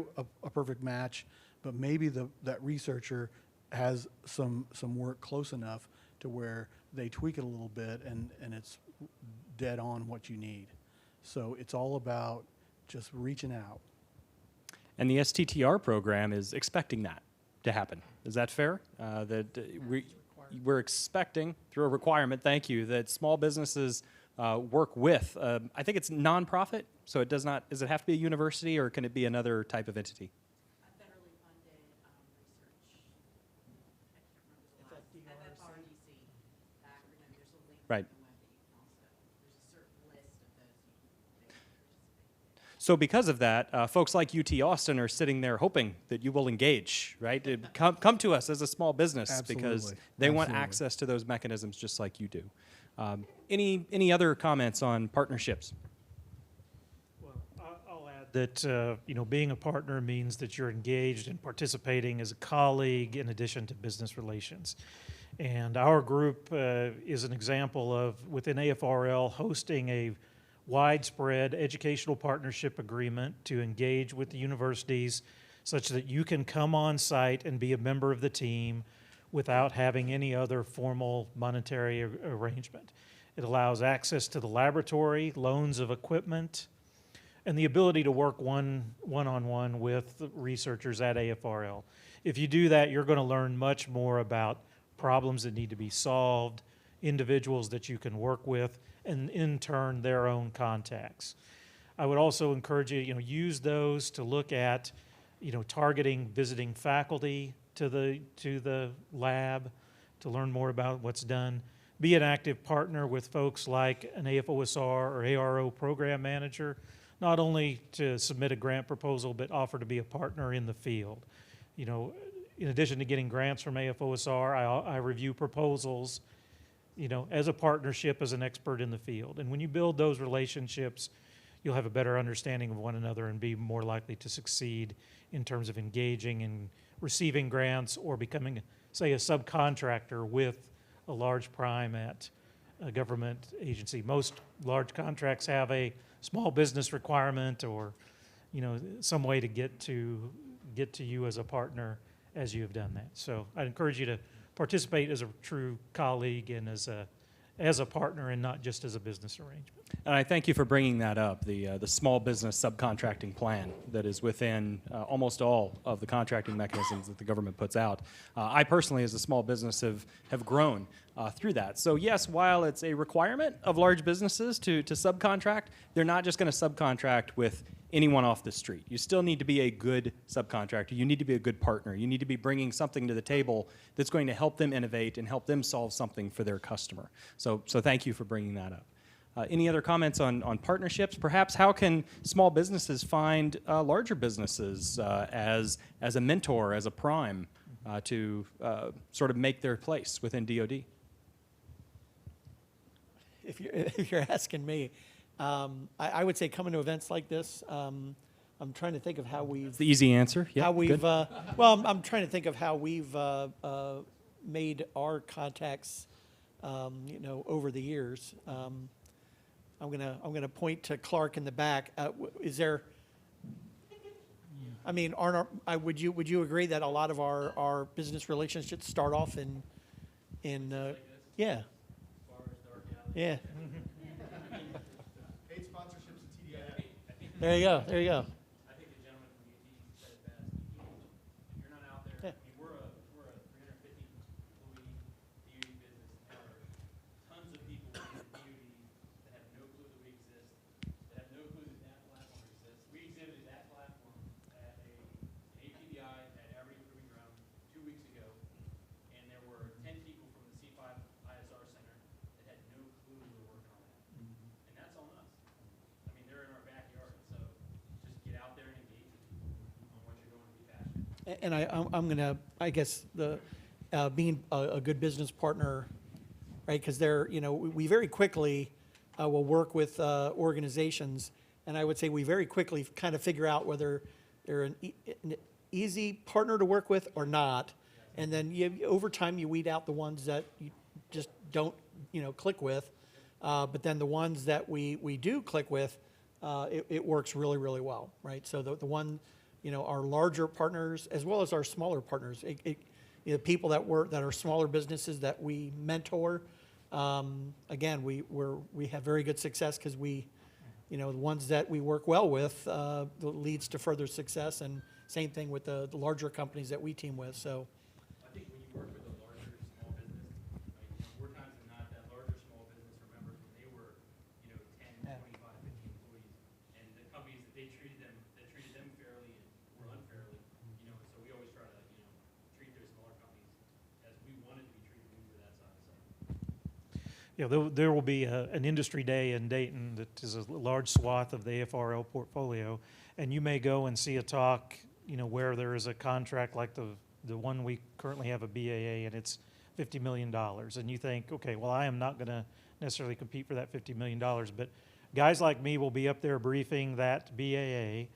perfect match, but maybe that researcher has some work close enough to where they tweak it a little bit and it's dead on what you need. So it's all about just reaching out. And the STTR program is expecting that to happen. Is that fair? We're expecting, through a requirement, thank you, that small businesses work with, I think it's nonprofit, so it does not, does it have to be a university, or can it be another type of entity? A federally funded research, I can't remember the last, FFRDC, the acronym, there's a link Right. on the web that you can also, there's a certain list of those you can participate in. So because of that, folks like UT Austin are sitting there hoping that you will engage, right? Come to us as a small business, because Absolutely. they want Absolutely. access to those mechanisms just like you do. Any other comments on partnerships? I'll add that, being a partner means that you're engaged and participating as a colleague in addition to business relations. And our group is an example of, within AFRL, hosting a widespread educational partnership agreement to engage with the universities such that you can come on site and be a member of the team without having any other formal monetary arrangement. It allows access to the laboratory, loans of equipment, and the ability to work one-on-one with researchers at AFRL. If you do that, you're going to learn much more about problems that need to be solved, individuals that you can work with, and in turn, their own contacts. I would also encourage you, use those to look at, targeting visiting faculty to the lab to learn more about what's done. Be an active partner with folks like an AFOSR or ARO program manager, not only to submit a grant proposal, but offer to be a partner in the field. In addition to getting grants from AFOSR, I review proposals, as a partnership, as an expert in the field. And when you build those relationships, you'll have a better understanding of one another and be more likely to succeed in terms of engaging and receiving grants or becoming, say, a subcontractor with a large prime at a government agency. Most large contracts have a small business requirement or, some way to get to you as a partner as you have done that. So I'd encourage you to participate as a true colleague and as a partner and not just as a business arrangement. And I thank you for bringing that up, the small business subcontracting plan that is within almost all of the contracting mechanisms that the government puts out. I personally, as a small business, have grown through that. So yes, while it's a requirement of large businesses to subcontract, they're not just going to subcontract with anyone off the street. You still need to be a good subcontractor. You need to be a good partner. You need to be bringing something to the table that's going to help them innovate and help them solve something for their customer. So thank you for bringing that up. Any other comments on partnerships? Perhaps how can small businesses find larger businesses as a mentor, as a prime, to sort of make their place within DoD? If you're asking me, I would say coming to events like this. I'm trying to think of how we've. It's the easy answer. Yeah. How we've. I'm trying to think of how we've made our contacts, over the years. I'm gonna point to Clark in the back. Is there? I mean, would you agree that a lot of our business relationships start off in yeah. Yeah. Paid sponsorships and TDI. There you go. There you go. I think the gentleman from UT said it best. If you're not out there, Yeah. I mean, we're a 350 employee DoD business. There are tons of people in the DoD that have no clue that we exist, that have no clue that that platform exists. We exhibited that platform at an APBI at Everett Proving Ground 2 weeks ago, and there were 10 people from the C5 ISR Center that had no clue we were working on that. And that's on us. I mean, they're in our backyard, so just get out there and engage with people on what you're doing and be passionate. And I'm gonna, I guess being a good business partner, right? Because we very quickly will work with organizations, and I would say we very quickly kind of figure out whether they're an easy partner to work with or not, and then over time you weed out the ones that you just don't click with, but then the ones that we do click with, it works really, really well, right? So the one, our larger partners as well as our smaller partners, people that are smaller businesses that we mentor. Again, we have very good success because the ones that we work well with leads to further success, and same thing with the larger companies that we team with. So. I think when you work with a larger small business, more times than not, that larger small business remembers when they were, 10, 25, 50 employees, and the companies that treated them fairly or unfairly, so we always try to, treat those smaller companies as we wanted to be treated when we were that size. Yeah, there will be an industry day in Dayton that is a large swath of the AFRL portfolio, and you may go and see a talk, where there is a contract like the one we currently have a BAA, and it's $50 million, and you think, okay, well, I am not going to necessarily compete for that $50 million. But guys like me will be up there briefing that BAA,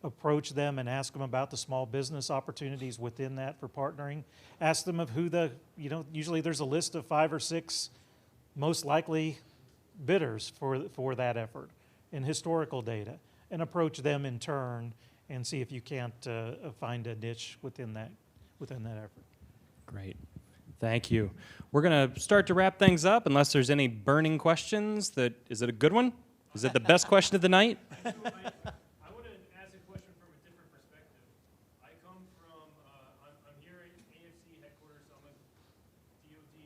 approach them and ask them about the small business opportunities within that for partnering. Ask them of who usually there's a list of 5 or 6 most likely bidders for that effort and historical data, and approach them in turn and see if you can't find a niche within that effort. Great. Thank you. We're going to start to wrap things up unless there's any burning questions. Is it a good one? Is it the best question of the night? I want to ask a question from a different perspective. I come from, I'm here at AFC headquarters, so I'm a DOD,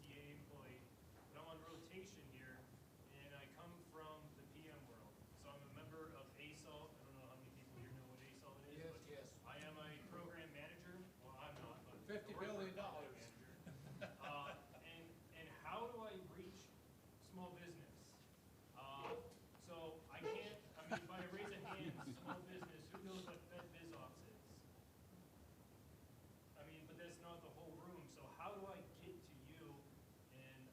DA employee, but I'm on rotation here, and I come from the PM world. So I'm a member of ASALT. I don't know how many people here know what ASALT is. Yes, yes. I am a program manager. Well, I'm not, but $50 billion. And how do I reach small business? So I can't, if I raise a hand, small business, who knows what FedBizOps is? But that's not the whole room. So how do I get to you and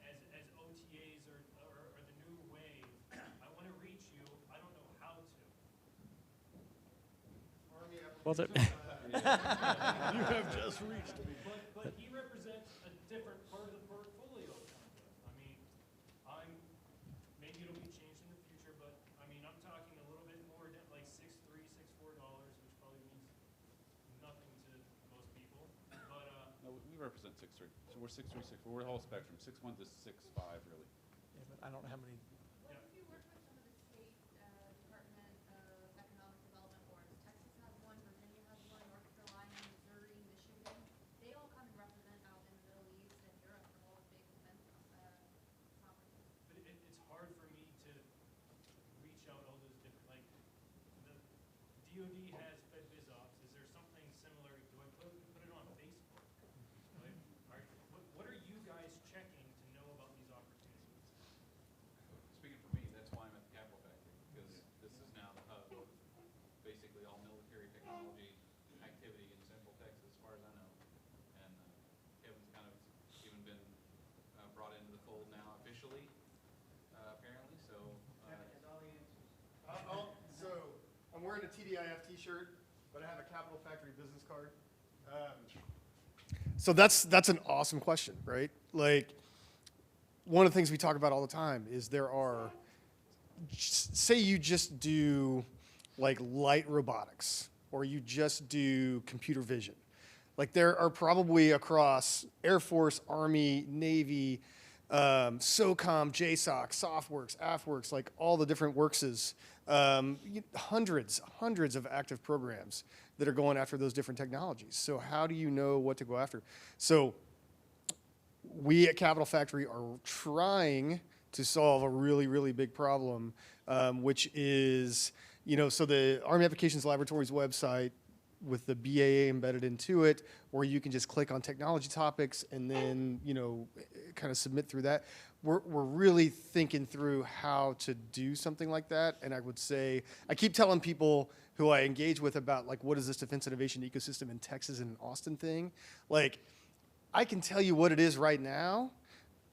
as OTAs or the new wave, I want to reach you, I don't know how to. You have just reached me. But he represents a different part of the portfolio. Maybe it'll be changed in the future, but I'm talking a little bit more like $6.3, $6.4, which probably means nothing to most people. But No, we represent 6.3. So we're 6.3, 6. We're the whole spectrum. 6.1 to 6.5, really. Yeah, but I don't know how many. What if you work with some of the state Department of Economic Development boards? Texas has one, Virginia has one, North Carolina, Missouri, Michigan. They all come and represent out in the Middle East and Europe for all the big defense conferences. But it's hard for me to reach out all those different, the DoD has FedBizOps. Is there something similar? Do I put it on Facebook? What are you guys checking to know about these opportunities? Speaking for me, that's why I'm at the Capital Factory, because this is now the hub of basically all military technology activity in Central Texas, as far as I know. And Kevin's kind of even been brought into the fold now officially, apparently. So. So I'm wearing a TDIF T-shirt, but I have a Capital Factory business card. So that's an awesome question, right? Like, one of the things we talk about all the time is say you just do like light robotics, or you just do computer vision. Like, there are probably across Air Force, Army, Navy, SOCOM, JSOC, SOFWORKS, AFWORKS, like all the different workses, hundreds of active programs that are going after those different technologies. So how do you know what to go after? So we at Capital Factory are trying to solve a really, really big problem, which is, so the Army Applications Laboratory's website with the BAA embedded into it, where you can just click on technology topics and then, kind of submit through that. We're really thinking through how to do something like that. And I would say, I keep telling people who I engage with about, like, what is this defense innovation ecosystem in Texas and Austin thing? Like, I can tell you what it is right now.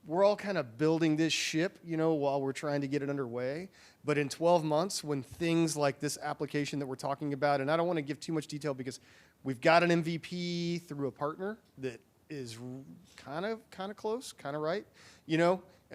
We're all kind of building this ship, while we're trying to get it underway. But in 12 months, when things like this application that we're talking about, and I don't want to give too much detail because we've got an MVP through a partner that is kind of close, kind of right.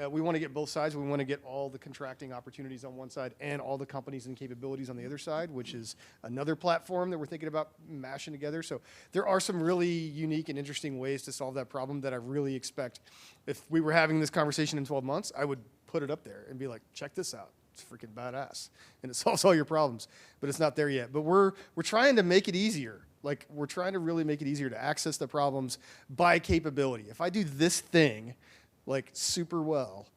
We want to get both sides. We want to get all the contracting opportunities on one side and all the companies and capabilities on the other side, which is another platform that we're thinking about mashing together. So there are some really unique and interesting ways to solve that problem that I really expect. If we were having this conversation in 12 months, I would put it up there and be like, check this out. It's freaking badass. And it solves all your problems. But it's not there yet. But we're trying to make it easier. Like, we're trying to really make it easier to access the problems by capability. If I do this thing, like, super well,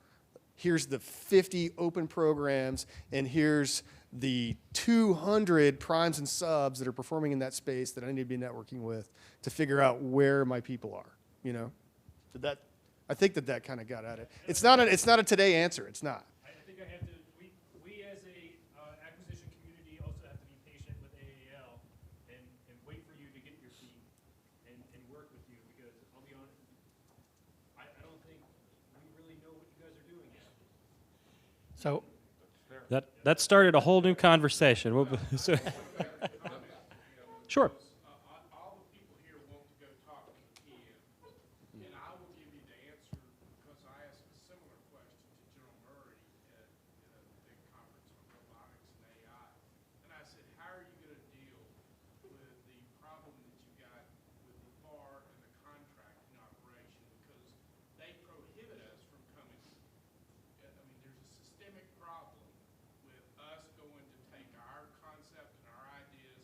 here's the 50 open programs, and here's the 200 primes and subs that are performing in that space that I need to be networking with to figure out where my people are, I think that kind of got at it. It's not a today answer. It's not. I think I have to, we as a acquisition community also have to be patient with AAL and wait for you to get your feet and work with you, because I'll be honest, I don't think we really know what So That started a whole new conversation. Sure. All the people here want to go talk to Ken, and I will give you the answer because I asked a similar question to General Murray at the big conference on robotics and AI. And I said, how are you going to deal with the problem that you got with the FAR and the contracting operation? Because they prohibit us from coming. I mean, there's a systemic problem with us going to take our concept and our ideas,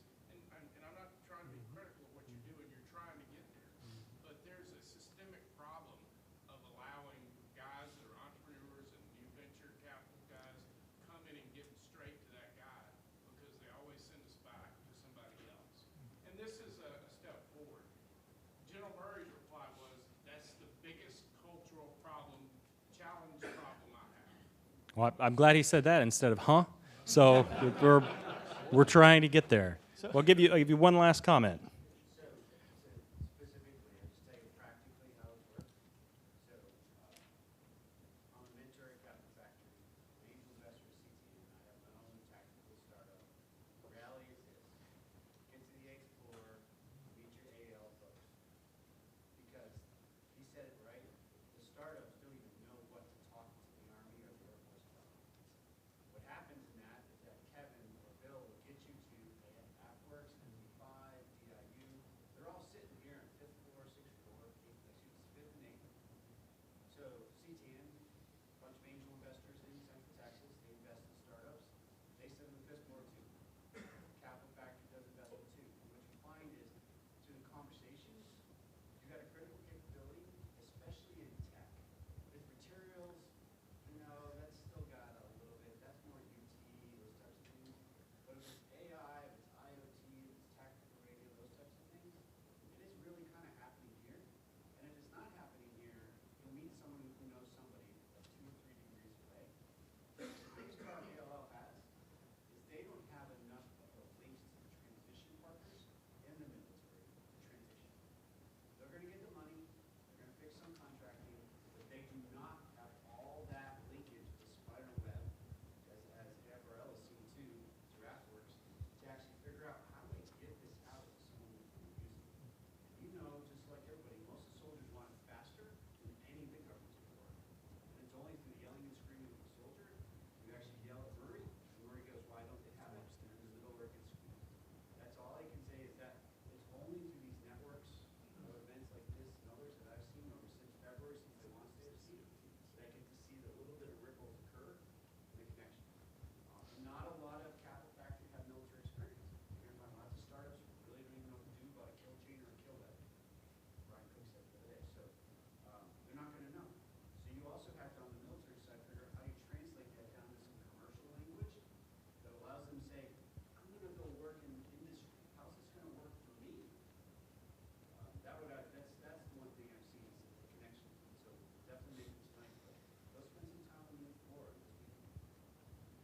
and I'm not trying to be critical of what you're doing, you're trying to get there. But there's a systemic problem of allowing guys that are entrepreneurs and new venture capital guys come in and getting straight to that guy because they always send us back to somebody else. And this is a step forward. General Murray's reply was, that's the biggest cultural problem, challenge problem I have. Well, I'm glad he said that instead of huh. So we're trying to get there. I'll give you one last comment.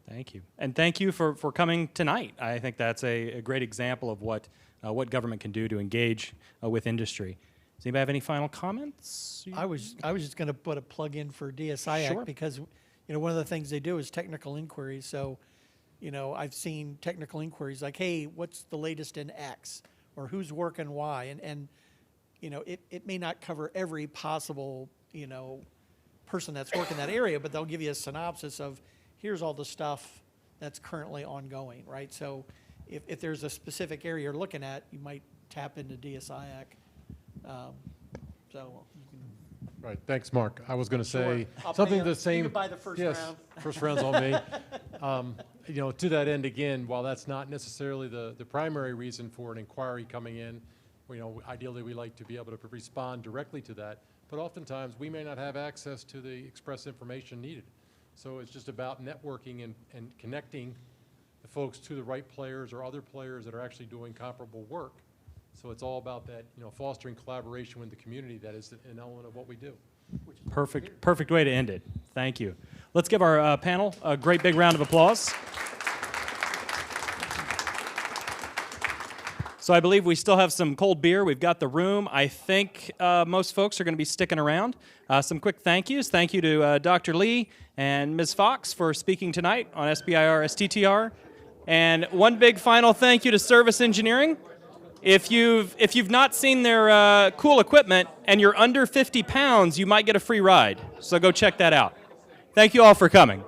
Thank you. And thank you for coming tonight. I think that's a great example of what government can do to engage with industry. Does anybody have any final comments? I was just going to put a plug in for DSIAC Sure. because, one of the things they do is technical inquiries. So, I've seen technical inquiries like, hey, what's the latest in X? Or who's working Y? And it may not cover every possible, person that's working that area, but they'll give you a synopsis of, here's all the stuff that's currently ongoing, right? So if there's a specific area you're looking at, you might tap into DSIAC. Right, thanks, Mark. I was going to say I'll something pay the up. same. You can buy the first yes, round. First round's on me. To that end, again, while that's not necessarily the primary reason for an inquiry coming in, ideally we like to be able to respond directly to that, but oftentimes we may not have access to the express information needed. So it's just about networking and connecting the folks to the right players or other players that are actually doing comparable work. So it's all about that, fostering collaboration with the community. That is an element of what we do. Perfect way to end it. Thank you. Let's give our panel a great big round of applause. So I believe we still have some cold beer. We've got the room. I think most folks are going to be sticking around. Some quick thank yous. Thank you to Dr. Lee and Ms. Fox for speaking tonight on SBIR STTR. And one big final thank you to Service Engineering. If you've not seen their cool equipment and you're under 50 pounds, you might get a free ride. So go check that out. Thank you all for coming.